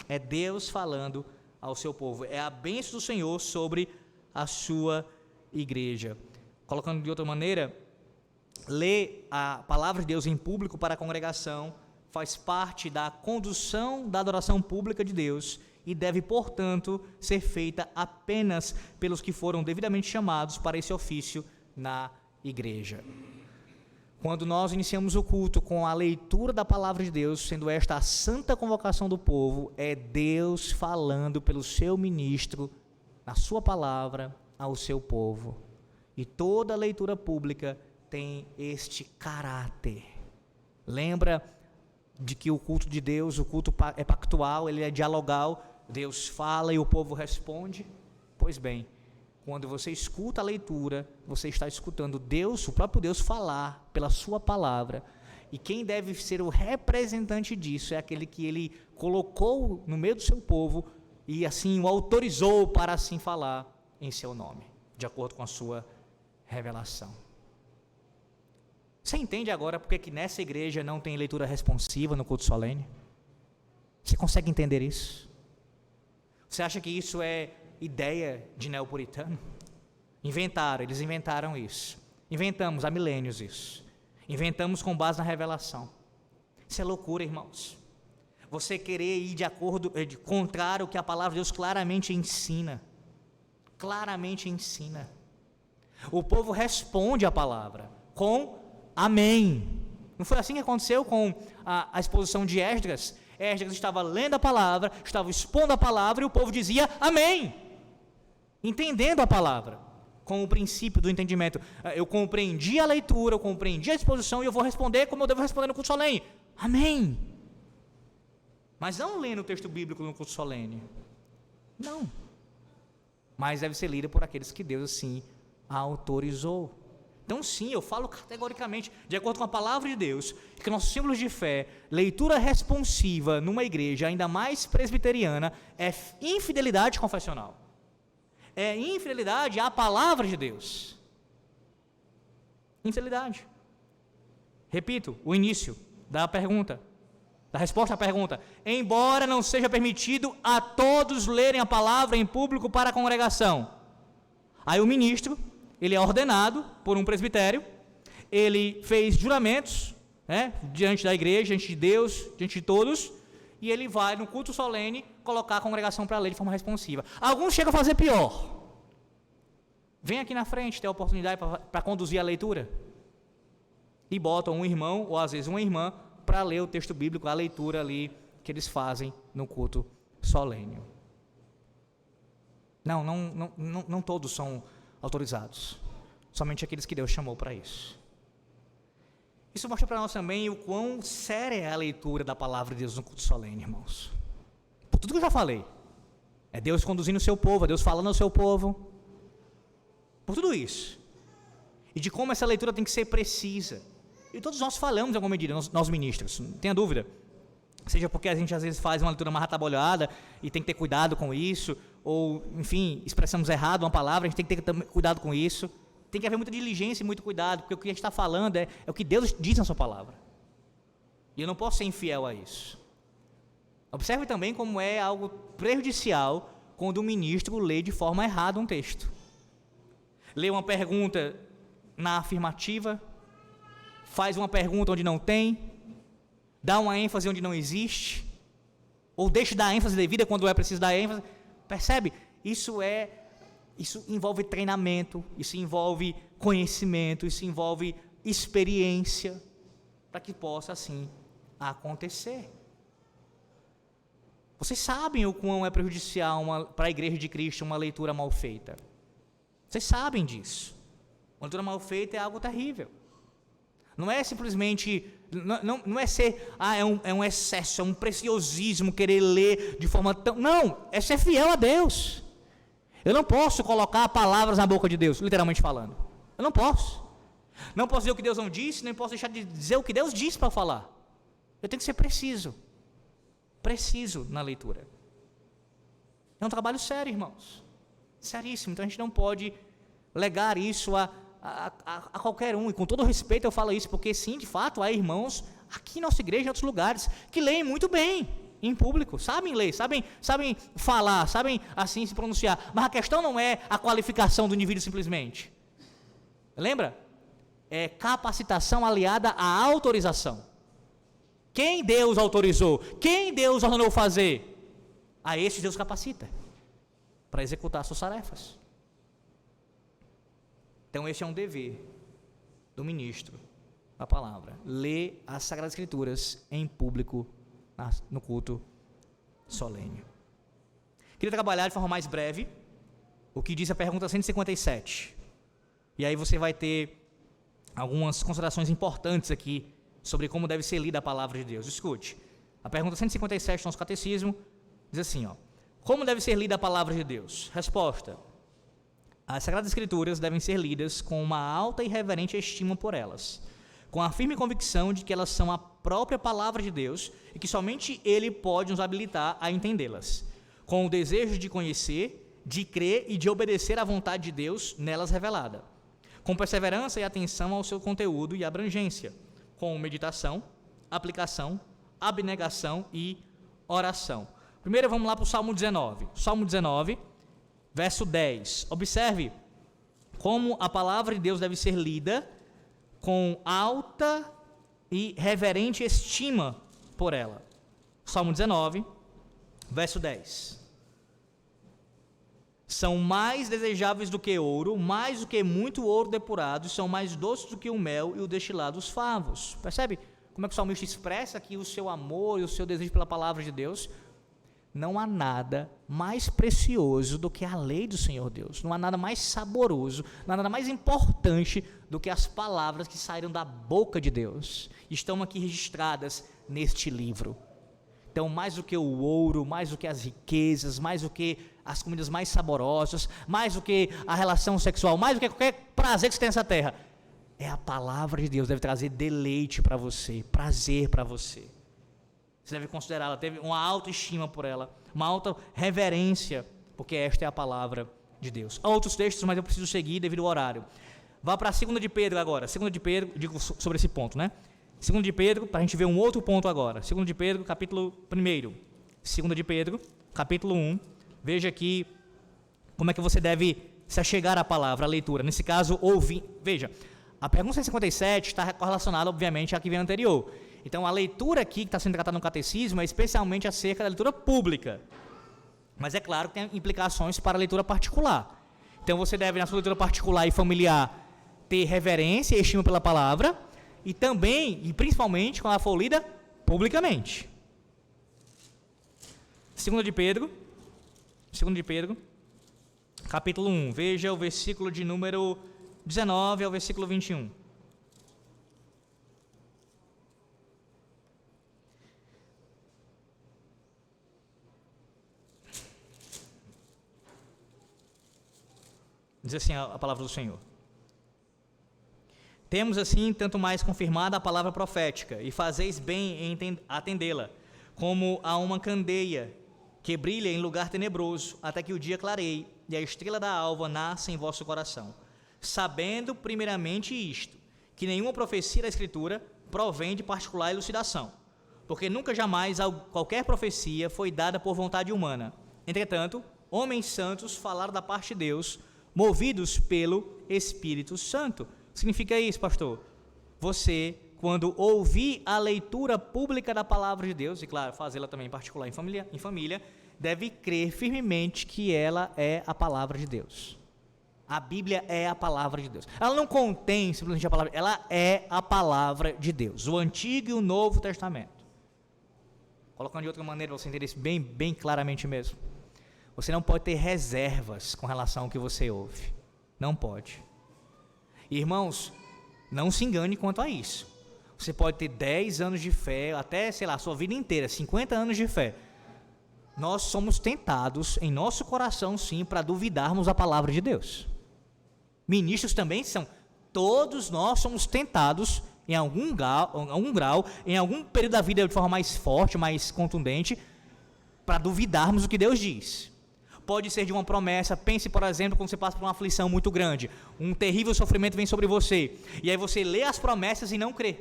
É Deus falando ao seu povo. É a bênção do Senhor sobre a sua igreja. Colocando de outra maneira, ler a palavra de Deus em público para a congregação faz parte da condução da adoração pública de Deus e deve, portanto, ser feita apenas pelos que foram devidamente chamados para esse ofício na igreja. Quando nós iniciamos o culto com a leitura da palavra de Deus, sendo esta a santa convocação do povo, é Deus falando pelo seu ministro na sua palavra ao seu povo. E toda leitura pública tem este caráter. Lembra de que o culto de Deus, o culto é pactual, ele é dialogal, Deus fala e o povo responde? Pois bem, quando você escuta a leitura, você está escutando Deus, o próprio Deus falar pela sua palavra, e quem deve ser o representante disso é aquele que ele colocou no meio do seu povo e assim o autorizou para assim falar em seu nome, de acordo com a sua revelação. Você entende agora porque que nessa igreja não tem leitura responsiva no culto solene? Você consegue entender isso? Você acha que isso é ideia de neopuritano? Eles inventaram isso. Inventamos há milênios isso. Inventamos com base na revelação. Isso é loucura, irmãos. Você querer ir de contrário ao que a palavra de Deus claramente ensina. Claramente ensina. O povo responde à palavra com amém. Não foi assim que aconteceu com a exposição de Esdras? Esdras estava lendo a palavra, estava expondo a palavra e o povo dizia amém, entendendo a palavra, com o princípio do entendimento. Eu compreendi a leitura, eu compreendi a exposição e eu vou responder como eu devo responder no culto solene, amém. Mas não lendo o texto bíblico no culto solene, não, mas deve ser lido por aqueles que Deus assim autorizou. Então sim, eu falo categoricamente, de acordo com a palavra de Deus, que nossos símbolos de fé, leitura responsiva numa igreja, ainda mais presbiteriana, é infidelidade confessional. É infidelidade à palavra de Deus. Infidelidade. Repito, o início da pergunta, da resposta à pergunta. Embora não seja permitido a todos lerem a palavra em público para a congregação. Aí o ministro, ele é ordenado por um presbitério, ele fez juramentos, diante da igreja, diante de Deus, diante de todos, e ele vai no culto solene colocar a congregação para ler de forma responsiva. Alguns chegam a fazer pior. Vem aqui na frente, ter a oportunidade para conduzir a leitura. E botam um irmão, ou às vezes uma irmã, para ler o texto bíblico, a leitura ali que eles fazem no culto solene. Não todos são autorizados, somente aqueles que Deus chamou para isso. Isso mostra para nós também o quão séria é a leitura da palavra de Deus no culto solene, irmãos. Por tudo que eu já falei, é Deus conduzindo o seu povo, é Deus falando ao seu povo, por tudo isso, e de como essa leitura tem que ser precisa, e todos nós falamos em alguma medida, nós ministros, não tenha dúvida, seja porque a gente às vezes faz uma leitura mais atabalhada e tem que ter cuidado com isso, ou, enfim, expressamos errado uma palavra, a gente tem que ter cuidado com isso. Tem que haver muita diligência e muito cuidado, porque o que a gente está falando é o que Deus diz na sua palavra. E eu não posso ser infiel a isso. Observe também como é algo prejudicial quando o ministro lê de forma errada um texto. Lê uma pergunta na afirmativa, faz uma pergunta onde não tem, dá uma ênfase onde não existe, ou deixa de dar ênfase devida quando é preciso dar ênfase. Percebe? Isso envolve treinamento, isso envolve conhecimento, isso envolve experiência, para que possa assim acontecer. Vocês sabem o quão é prejudicial para a igreja de Cristo uma leitura mal feita. Vocês sabem disso. Uma leitura mal feita é algo terrível. Não é simplesmente, não é ser, é um excesso, é um preciosismo querer ler de forma tão... Não, é ser fiel a Deus. Eu não posso colocar palavras na boca de Deus, literalmente falando. Eu não posso. Não posso dizer o que Deus não disse, nem posso deixar de dizer o que Deus disse para falar. Eu tenho que ser preciso na leitura. É um trabalho sério, irmãos. Seríssimo. Então a gente não pode legar isso a qualquer um. E com todo respeito eu falo isso, porque sim, de fato, há irmãos aqui em nossa igreja e em outros lugares que leem muito bem em público, sabem ler, sabem falar, sabem assim se pronunciar, mas a questão não é a qualificação do indivíduo simplesmente, lembra? É capacitação aliada à autorização. Quem Deus autorizou, quem Deus ordenou fazer, a esse Deus capacita para executar suas tarefas. Então esse é um dever do ministro da palavra, ler as Sagradas Escrituras em público no culto solene. Queria trabalhar de forma mais breve o que diz a pergunta 157. E aí você vai ter algumas considerações importantes aqui sobre como deve ser lida a palavra de Deus. Escute, a pergunta 157 do nosso catecismo diz assim, como deve ser lida a palavra de Deus? Resposta: as Sagradas Escrituras devem ser lidas com uma alta e reverente estima por elas, com a firme convicção de que elas são a própria palavra de Deus e que somente Ele pode nos habilitar a entendê-las, com o desejo de conhecer, de crer e de obedecer à vontade de Deus nelas revelada, com perseverança e atenção ao seu conteúdo e abrangência, com meditação, aplicação, abnegação e oração. Primeiro vamos lá para o Salmo 19. Salmo 19, verso 10. Observe como a palavra de Deus deve ser lida com alta e reverente estima por ela. Salmo 19, verso 10. São mais desejáveis do que ouro, mais do que muito ouro depurado, são mais doces do que o mel e o destilado dos favos. Percebe como é que o salmista expressa aqui o seu amor e o seu desejo pela palavra de Deus? Não há nada mais precioso do que a lei do Senhor Deus. Não há nada mais saboroso, não há nada mais importante do que as palavras que saíram da boca de Deus. Estão aqui registradas neste livro. Então, mais do que o ouro, mais do que as riquezas, mais do que as comidas mais saborosas, mais do que a relação sexual, mais do que qualquer prazer que você tem nessa terra, é a palavra de Deus, deve trazer deleite para você, prazer para você. Você deve considerá-la, teve uma autoestima por ela, uma alta reverência, porque esta é a palavra de Deus. Há outros textos, mas eu preciso seguir devido ao horário. Vá para 2 de Pedro agora. 2 de Pedro, digo sobre esse ponto, né? 2 de Pedro, para a gente ver um outro ponto agora. 2 de Pedro, capítulo 1. 2 de Pedro, capítulo 1. Veja aqui como é que você deve se achegar à palavra, à leitura. Nesse caso, ouvir. Veja, a pergunta 157 está correlacionada, obviamente, à que vem anterior. Então, a leitura aqui que está sendo tratada no catecismo é especialmente acerca da leitura pública. Mas é claro que tem implicações para a leitura particular. Então, você deve, na sua leitura particular e familiar, ter reverência e estima pela palavra, e também, e principalmente, quando ela for lida publicamente. 2 de Pedro, capítulo 1, veja o versículo de número 19 ao versículo 21. Diz assim a palavra do Senhor. Temos assim tanto mais confirmada a palavra profética, e fazeis bem em atendê-la, como a uma candeia que brilha em lugar tenebroso, até que o dia clareie, e a estrela da alva nasça em vosso coração. Sabendo primeiramente isto, que nenhuma profecia da Escritura provém de particular elucidação, porque nunca jamais qualquer profecia foi dada por vontade humana. Entretanto, homens santos falaram da parte de Deus, movidos pelo Espírito Santo. Significa isso, pastor? Você, quando ouvir a leitura pública da palavra de Deus, e claro, fazê-la também em particular em família, deve crer firmemente que ela é a palavra de Deus. A Bíblia é a palavra de Deus. Ela não contém simplesmente a palavra, ela é a palavra de Deus. O Antigo e o Novo Testamento. Colocando de outra maneira, você entender isso bem claramente mesmo. Você não pode ter reservas com relação ao que você ouve. Não pode. Irmãos, não se engane quanto a isso. Você pode ter 10 anos de fé, até, sei lá, sua vida inteira, 50 anos de fé. Nós somos tentados, em nosso coração, sim, para duvidarmos a palavra de Deus. Ministros também são. Todos nós somos tentados, em algum grau, em algum período da vida de forma mais forte, mais contundente, para duvidarmos o que Deus diz. Pode ser de uma promessa. Pense, por exemplo, quando você passa por uma aflição muito grande, um terrível sofrimento vem sobre você, e aí você lê as promessas e não crê.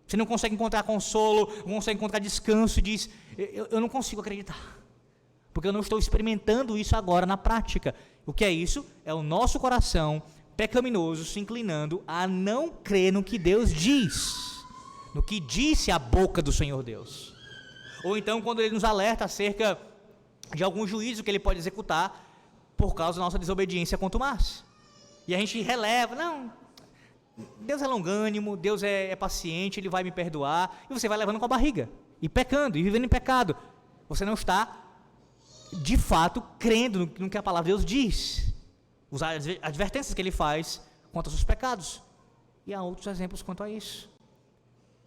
Você não consegue encontrar consolo, não consegue encontrar descanso, e diz, eu não consigo acreditar, porque eu não estou experimentando isso agora na prática. O que é isso? É o nosso coração pecaminoso se inclinando a não crer no que Deus diz, no que disse a boca do Senhor Deus. Ou então, quando Ele nos alerta acerca de algum juízo que Ele pode executar por causa da nossa desobediência contumaz. E a gente releva, não, Deus é longânimo, Deus é paciente, Ele vai me perdoar, e você vai levando com a barriga, e pecando, e vivendo em pecado. Você não está, de fato, crendo no que a palavra de Deus diz, as advertências que Ele faz quanto aos seus pecados. E há outros exemplos quanto a isso.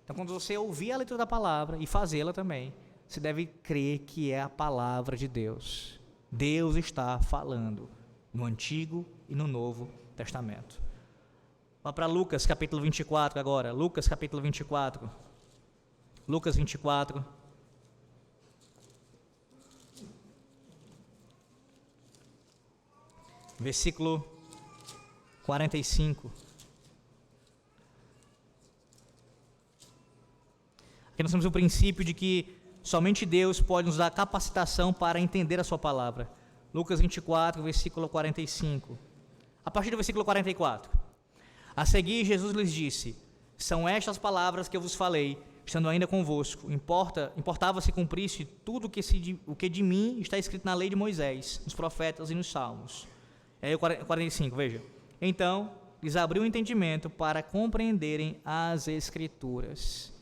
Então, quando você ouvir a leitura da palavra, e fazê-la também, você deve crer que é a palavra de Deus. Deus está falando no Antigo e no Novo Testamento. Vá para Lucas capítulo 24 agora. Lucas capítulo 24. Lucas 24. Versículo 45. Aqui nós temos o princípio de que somente Deus pode nos dar capacitação para entender a sua palavra. Lucas 24, versículo 45. A partir do versículo 44. A seguir, Jesus lhes disse: são estas palavras que eu vos falei, estando ainda convosco. Importava-se cumprisse tudo o que de mim está escrito na lei de Moisés, nos profetas e nos salmos. Aí o 45, veja. Então, lhes abriu o entendimento para compreenderem as Escrituras.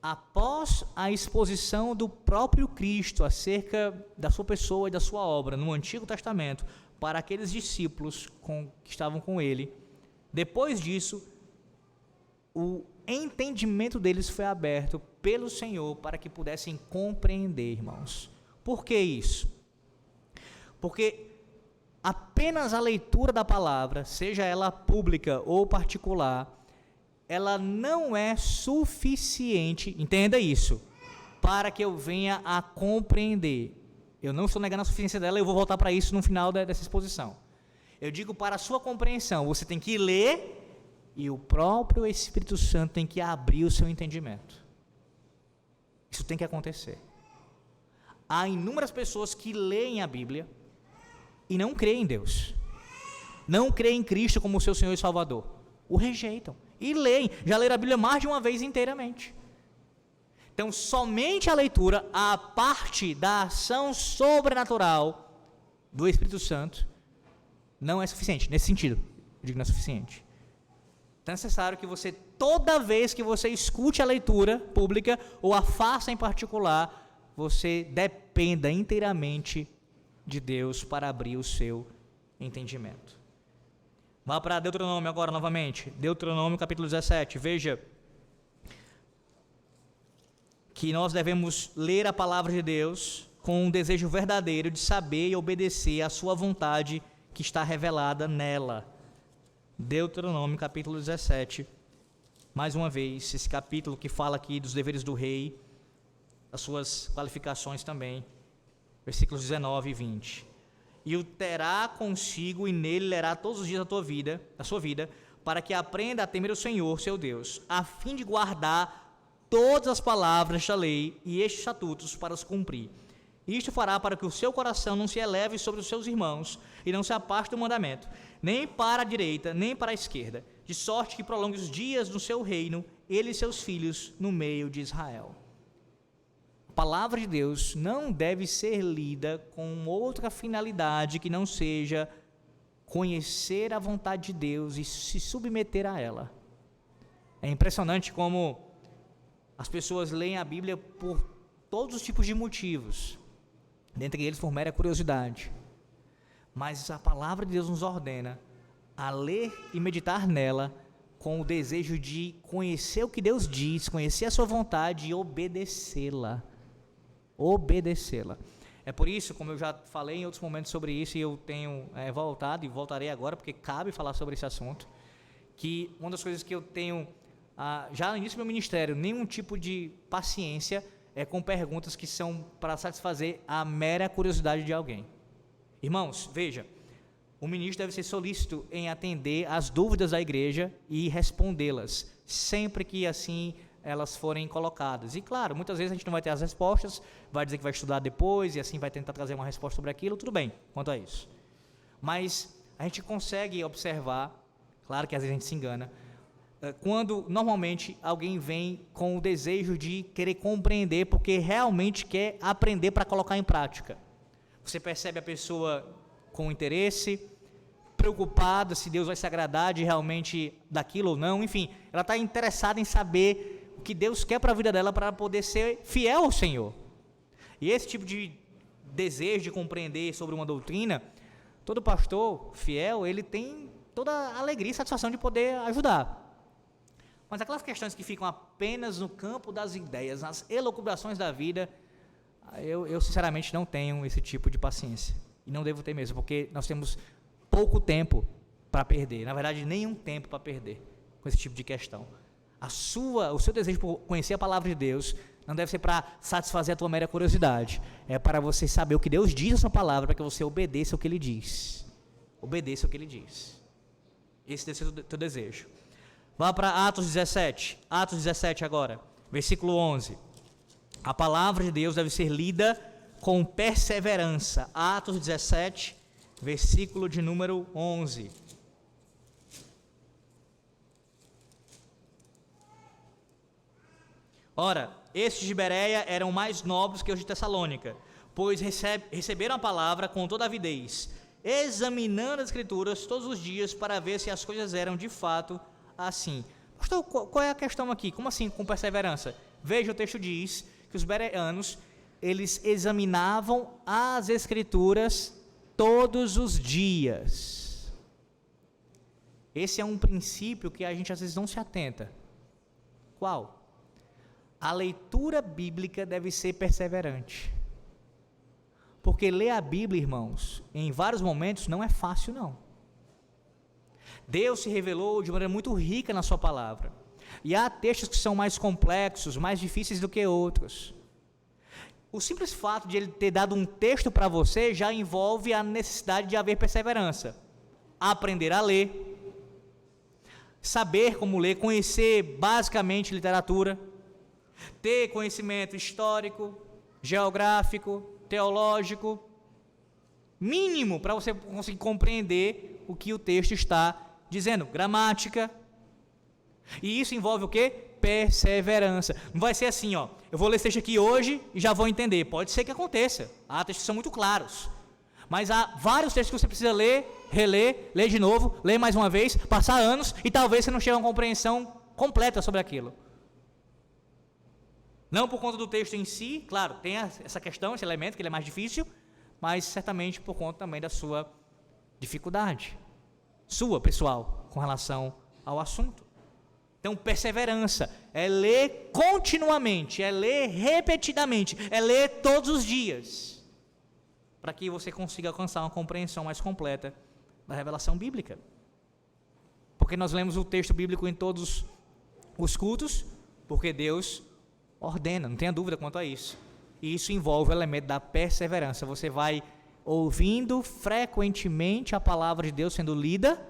Após a exposição do próprio Cristo acerca da sua pessoa e da sua obra no Antigo Testamento para aqueles discípulos que estavam com ele, depois disso, o entendimento deles foi aberto pelo Senhor para que pudessem compreender, irmãos. Por que isso? Porque apenas apenas a leitura da palavra, seja ela pública ou particular, ela não é suficiente, entenda isso, para que eu venha a compreender. Eu não estou negando a suficiência dela, eu vou voltar para isso no final dessa exposição. Eu digo, para a sua compreensão, você tem que ler e o próprio Espírito Santo tem que abrir o seu entendimento. Isso tem que acontecer. Há inúmeras pessoas que leem a Bíblia e não creem em Deus. Não creem em Cristo como seu Senhor e Salvador. O rejeitam. E leem. Já leram a Bíblia mais de uma vez inteiramente. Então, somente a leitura, a parte da ação sobrenatural do Espírito Santo, não é suficiente. Nesse sentido, eu digo, não é suficiente. Então é necessário que você, toda vez que você escute a leitura pública, ou a faça em particular, você dependa inteiramente de Deus para abrir o seu entendimento. Vá para Deuteronômio agora novamente. Deuteronômio capítulo 17. Veja que nós devemos ler a palavra de Deus com um desejo verdadeiro de saber e obedecer à sua vontade que está revelada nela. Deuteronômio capítulo 17, mais uma vez, esse capítulo que fala aqui dos deveres do rei, as suas qualificações também, versículos 19 e 20. E o terá consigo, e nele lerá todos os dias da sua vida, para que aprenda a temer o Senhor, seu Deus, a fim de guardar todas as palavras da lei e estes estatutos para os cumprir. Isto fará para que o seu coração não se eleve sobre os seus irmãos e não se afaste do mandamento, nem para a direita, nem para a esquerda, de sorte que prolongue os dias do seu reino, ele e seus filhos, no meio de Israel. A palavra de Deus não deve ser lida com outra finalidade que não seja conhecer a vontade de Deus e se submeter a ela. É impressionante como as pessoas leem a Bíblia por todos os tipos de motivos, dentre eles por mera curiosidade. Mas a palavra de Deus nos ordena a ler e meditar nela com o desejo de conhecer o que Deus diz, conhecer a sua vontade e obedecê-la. Obedecê-la. É por isso, como eu já falei em outros momentos sobre isso, e eu tenho voltado e voltarei agora, porque cabe falar sobre esse assunto, que uma das coisas que eu tenho, já no início do meu ministério, nenhum tipo de paciência com perguntas que são para satisfazer a mera curiosidade de alguém. Irmãos, veja, o ministro deve ser solícito em atender às dúvidas da igreja e respondê-las, sempre que assim elas forem colocadas. E claro, muitas vezes a gente não vai ter as respostas, vai dizer que vai estudar depois e assim vai tentar trazer uma resposta sobre aquilo, tudo bem, quanto a isso. Mas a gente consegue observar, claro que às vezes a gente se engana, quando normalmente alguém vem com o desejo de querer compreender, porque realmente quer aprender para colocar em prática. Você percebe a pessoa com interesse, preocupada se Deus vai se agradar de realmente daquilo ou não, enfim, ela está interessada em saber o que Deus quer para a vida dela para poder ser fiel ao Senhor. E esse tipo de desejo de compreender sobre uma doutrina, todo pastor fiel, ele tem toda a alegria e satisfação de poder ajudar. Mas aquelas questões que ficam apenas no campo das ideias, nas elucubrações da vida, eu sinceramente não tenho esse tipo de paciência. E não devo ter mesmo, porque nós temos pouco tempo para perder. Na verdade, nenhum tempo para perder com esse tipo de questão. O seu desejo por conhecer a palavra de Deus não deve ser para satisfazer a tua mera curiosidade. É para você saber o que Deus diz na sua palavra, para que você obedeça o que Ele diz. Obedeça o que Ele diz. Esse deve ser o teu desejo. Vá para Atos 17. Atos 17 agora, versículo 11. A palavra de Deus deve ser lida com perseverança. Atos 17, versículo de número 11. Ora, estes de Bereia eram mais nobres que os de Tessalônica, pois receberam a palavra com toda avidez, examinando as Escrituras todos os dias para ver se as coisas eram de fato assim. Pastor, qual é a questão aqui? Como assim com perseverança? Veja, o texto diz que os bereanos, eles examinavam as Escrituras todos os dias. Esse é um princípio que a gente às vezes não se atenta. Qual? A leitura bíblica deve ser perseverante. Porque ler a Bíblia, irmãos, em vários momentos não é fácil, não. Deus se revelou de maneira muito rica na sua palavra. E há textos que são mais complexos, mais difíceis do que outros. O simples fato de ele ter dado um texto para você já envolve a necessidade de haver perseverança. Aprender a ler, saber como ler, conhecer basicamente literatura, ter conhecimento histórico, geográfico, teológico, mínimo para você conseguir compreender o que o texto está dizendo, gramática. E isso envolve o quê? Perseverança. Não vai ser assim, ó, eu vou ler esse texto aqui hoje e já vou entender. Pode ser que aconteça. Há textos que são muito claros. Mas há vários textos que você precisa ler, reler, ler de novo, ler mais uma vez, passar anos e talvez você não chegue a uma compreensão completa sobre aquilo. Não por conta do texto em si, claro, tem essa questão, esse elemento que ele é mais difícil, mas certamente por conta também da sua dificuldade, sua pessoal, com relação ao assunto. Então, perseverança é ler continuamente, é ler repetidamente, é ler todos os dias, para que você consiga alcançar uma compreensão mais completa da revelação bíblica. Porque nós lemos o texto bíblico em todos os cultos, porque Deus ordena, não tenha dúvida quanto a isso. E isso envolve o elemento da perseverança. Você vai ouvindo frequentemente a palavra de Deus sendo lida,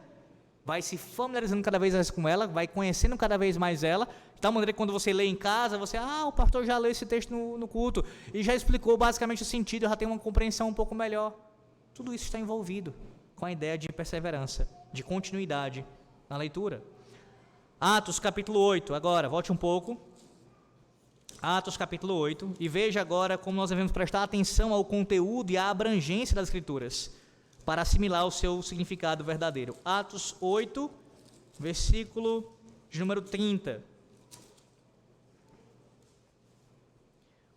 vai se familiarizando cada vez mais com ela, vai conhecendo cada vez mais ela, de tal maneira que quando você lê em casa, você, o pastor já leu esse texto no culto, e já explicou basicamente o sentido, eu já tenho uma compreensão um pouco melhor. Tudo isso está envolvido com a ideia de perseverança, de continuidade na leitura. Atos capítulo 8, agora, volte um pouco. Atos capítulo 8, e veja agora como nós devemos prestar atenção ao conteúdo e à abrangência das Escrituras, para assimilar o seu significado verdadeiro. Atos 8, versículo de número 30.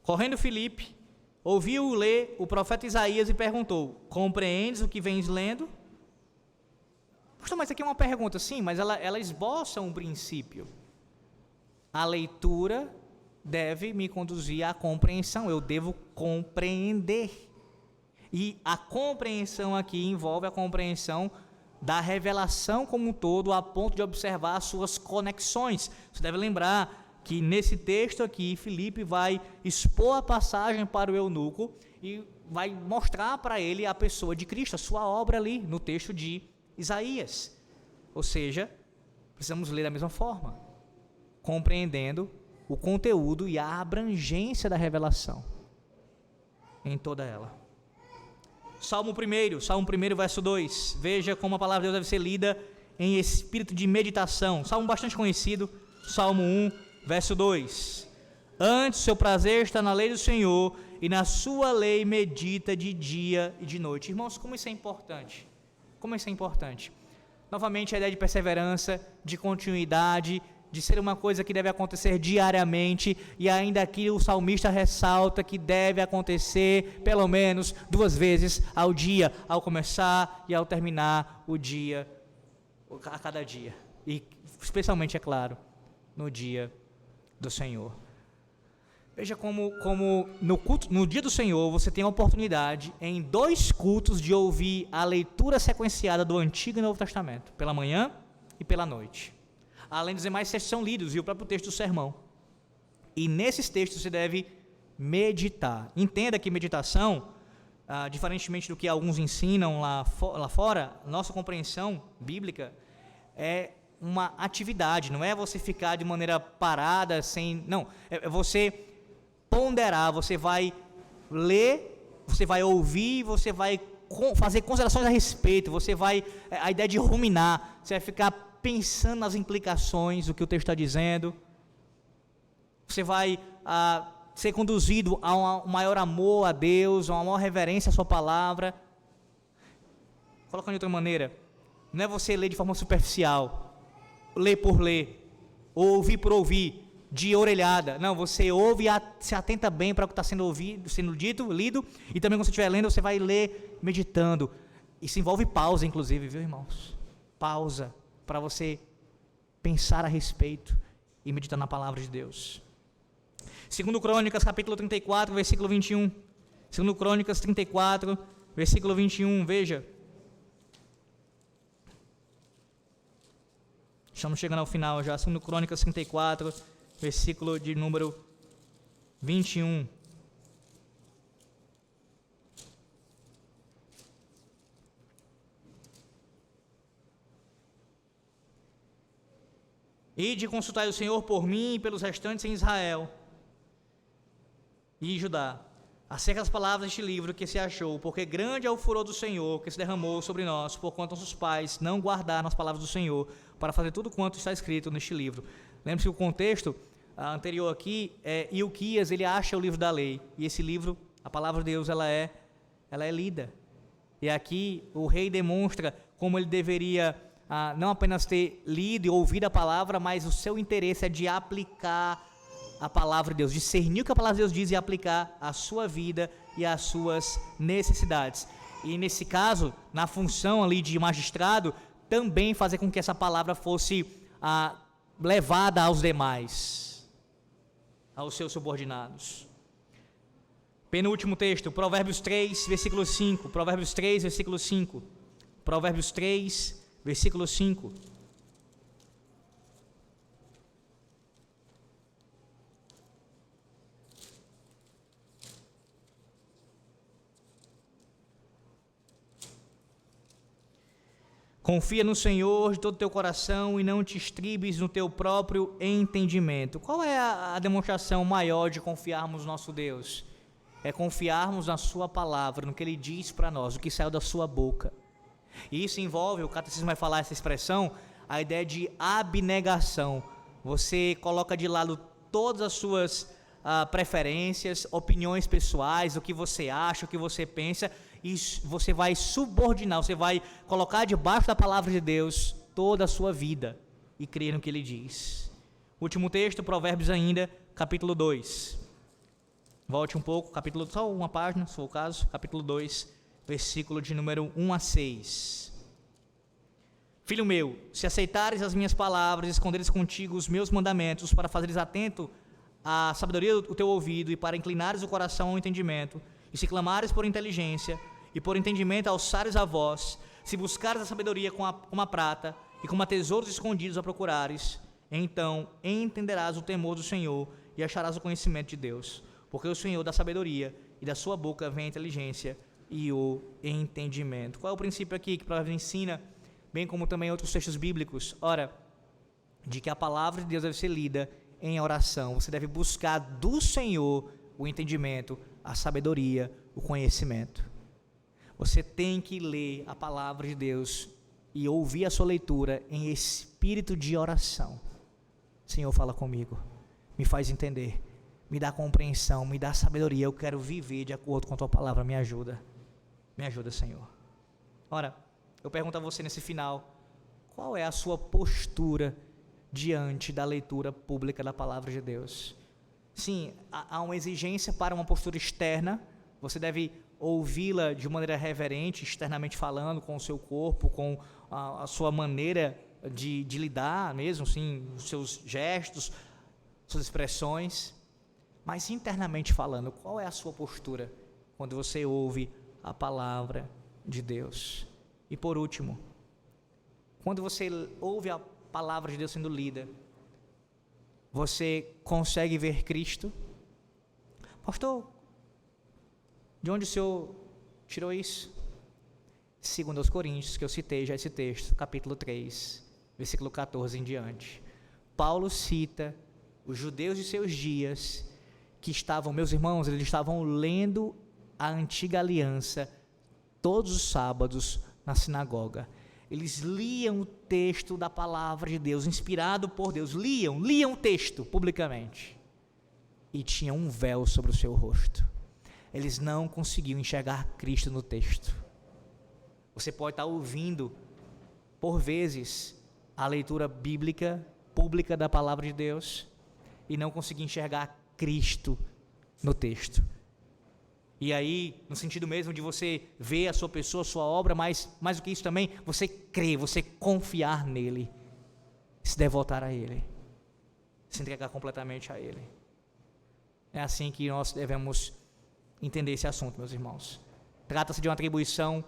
Correndo Filipe, ouviu ler o profeta Isaías e perguntou: compreendes o que vens lendo? Pastor, mas aqui é uma pergunta, sim, mas ela esboça um princípio. A leitura deve me conduzir à compreensão, eu devo compreender. E a compreensão aqui envolve a compreensão da revelação como um todo, a ponto de observar as suas conexões. Você deve lembrar que nesse texto aqui, Filipe vai expor a passagem para o eunuco e vai mostrar para ele a pessoa de Cristo, a sua obra ali, no texto de Isaías. Ou seja, precisamos ler da mesma forma, compreendendo o conteúdo e a abrangência da revelação em toda ela. Salmo 1, verso 2. Veja como a palavra de Deus deve ser lida em espírito de meditação. Salmo bastante conhecido, Salmo 1, verso 2. Antes, seu prazer está na lei do Senhor, e na sua lei medita de dia e de noite. Irmãos, como isso é importante? Como isso é importante? Novamente, a ideia de perseverança, de continuidade, de ser uma coisa que deve acontecer diariamente, e ainda aqui o salmista ressalta que deve acontecer pelo menos 2 vezes ao dia, ao começar e ao terminar o dia, a cada dia, e especialmente, é claro, no dia do Senhor. Veja como no dia do Senhor você tem a oportunidade em 2 cultos de ouvir a leitura sequenciada do Antigo e Novo Testamento, pela manhã e pela noite. Além dos demais textos são lidos e o próprio texto do sermão. E nesses textos você deve meditar. Entenda que meditação, diferentemente do que alguns ensinam lá fora, nossa compreensão bíblica é uma atividade, não é você ficar de maneira parada, não, é você ponderar, você vai ler, você vai ouvir, você vai fazer considerações a respeito, a ideia de ruminar, você vai ficar pensando nas implicações do que o texto está dizendo, você vai ser conduzido a um maior amor a Deus, a uma maior reverência à sua palavra. Colocando de outra maneira, não é você ler de forma superficial, ler por ler, ou ouvir por ouvir, de orelhada. Não, você ouve e se atenta bem para o que está sendo ouvido, sendo dito, lido, e também quando você estiver lendo, você vai ler meditando. Isso envolve pausa, inclusive, viu, irmãos? Pausa, para você pensar a respeito e meditar na palavra de Deus. 2 Crônicas, capítulo 34, versículo 21. Segundo Crônicas 34, versículo 21, veja. Estamos chegando ao final já. Segundo Crônicas 34, versículo de número 21. Ide consultai o Senhor por mim e pelos restantes em Israel e Judá, acerca das palavras deste livro que se achou, porque grande é o furor do Senhor que se derramou sobre nós, porquanto nossos pais não guardaram as palavras do Senhor para fazer tudo quanto está escrito neste livro. Lembre-se que o contexto anterior aqui é Ilquias, ele acha o livro da lei, e esse livro, a palavra de Deus, ela é lida. E aqui o rei demonstra como ele deveria não apenas ter lido e ouvido a palavra, mas o seu interesse é de aplicar a palavra de Deus, discernir o que a palavra de Deus diz e aplicar à sua vida e às suas necessidades. E nesse caso, na função ali de magistrado, também fazer com que essa palavra fosse levada aos demais, aos seus subordinados. Penúltimo texto, Provérbios 3, versículo 5. Provérbios 3, versículo 5. Provérbios 3, versículo 5. Confia no Senhor de todo o teu coração e não te estribes no teu próprio entendimento. Qual é a demonstração maior de confiarmos no nosso Deus? É confiarmos na sua palavra, no que Ele diz para nós, o que saiu da sua boca. E isso envolve, o catecismo vai falar essa expressão, a ideia de abnegação. Você coloca de lado todas as suas preferências, opiniões pessoais, o que você acha, o que você pensa, e você vai subordinar, você vai colocar debaixo da palavra de Deus toda a sua vida e crer no que Ele diz. Último texto, Provérbios ainda, capítulo 2. Volte um pouco, capítulo, só uma página, se for o caso, capítulo 2, versículo de número 1 a 6. Filho meu, se aceitares as minhas palavras, esconderes contigo os meus mandamentos, para fazeres atento à sabedoria do teu ouvido, e para inclinares o coração ao entendimento, e se clamares por inteligência, e por entendimento alçares a voz, se buscares a sabedoria com a prata, e como a tesouros escondidos a procurares, então entenderás o temor do Senhor, e acharás o conhecimento de Deus, porque o Senhor dá sabedoria, e da sua boca vem a inteligência e o entendimento. Qual é o princípio aqui que Provérbios ensina, bem como também outros textos bíblicos? Ora, de que a palavra de Deus deve ser lida em oração. Você deve buscar do Senhor o entendimento, a sabedoria, o conhecimento. Você tem que ler a palavra de Deus e ouvir a sua leitura em espírito de oração. Senhor, fala comigo, me faz entender, me dá compreensão, me dá sabedoria, eu quero viver de acordo com a tua palavra, me ajuda, Senhor. Ora, eu pergunto a você nesse final, qual é a sua postura diante da leitura pública da palavra de Deus? Sim, há uma exigência para uma postura externa, você deve ouvi-la de maneira reverente, externamente falando, com o seu corpo, com a sua maneira de lidar mesmo, sim, os seus gestos, suas expressões, mas internamente falando, qual é a sua postura quando você ouve a palavra de Deus? E por último, quando você ouve a palavra de Deus sendo lida, você consegue ver Cristo? Pastor, de onde o senhor tirou isso? Segundo aos Coríntios, que eu citei já esse texto, capítulo 3, versículo 14 em diante. Paulo cita os judeus de seus dias, que estavam, meus irmãos, eles estavam lendo a antiga aliança todos os sábados na sinagoga. Eles liam o texto da palavra de Deus, inspirado por Deus, liam o texto publicamente, e tinham um véu sobre o seu rosto. Eles não conseguiam enxergar Cristo no texto. Você pode estar ouvindo, por vezes, a leitura bíblica, pública da palavra de Deus, e não conseguir enxergar Cristo no texto. E aí, no sentido mesmo de você ver a sua pessoa, a sua obra, mas mais do que isso também, você crer, você confiar nele, se devotar a ele, se entregar completamente a ele. É assim que nós devemos entender esse assunto, meus irmãos. Trata-se de uma atribuição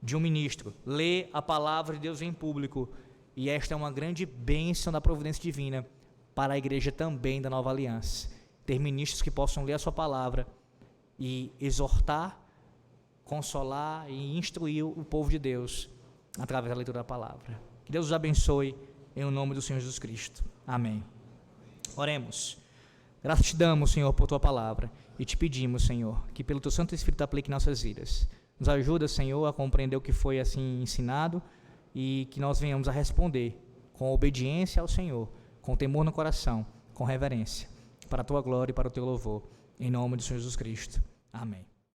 de um ministro. Ler a palavra de Deus em público. E esta é uma grande bênção da providência divina para a igreja também da Nova Aliança. Ter ministros que possam ler a sua palavra e exortar, consolar e instruir o povo de Deus através da leitura da palavra. Que Deus os abençoe em nome do Senhor Jesus Cristo. Amém. Oremos. Graças te damos, Senhor, por tua palavra e te pedimos, Senhor, que pelo teu Santo Espírito aplique em nossas vidas. Nos ajuda, Senhor, a compreender o que foi assim ensinado e que nós venhamos a responder com obediência ao Senhor, com temor no coração, com reverência, para a tua glória e para o teu louvor. Em nome do Senhor Jesus Cristo. Amém.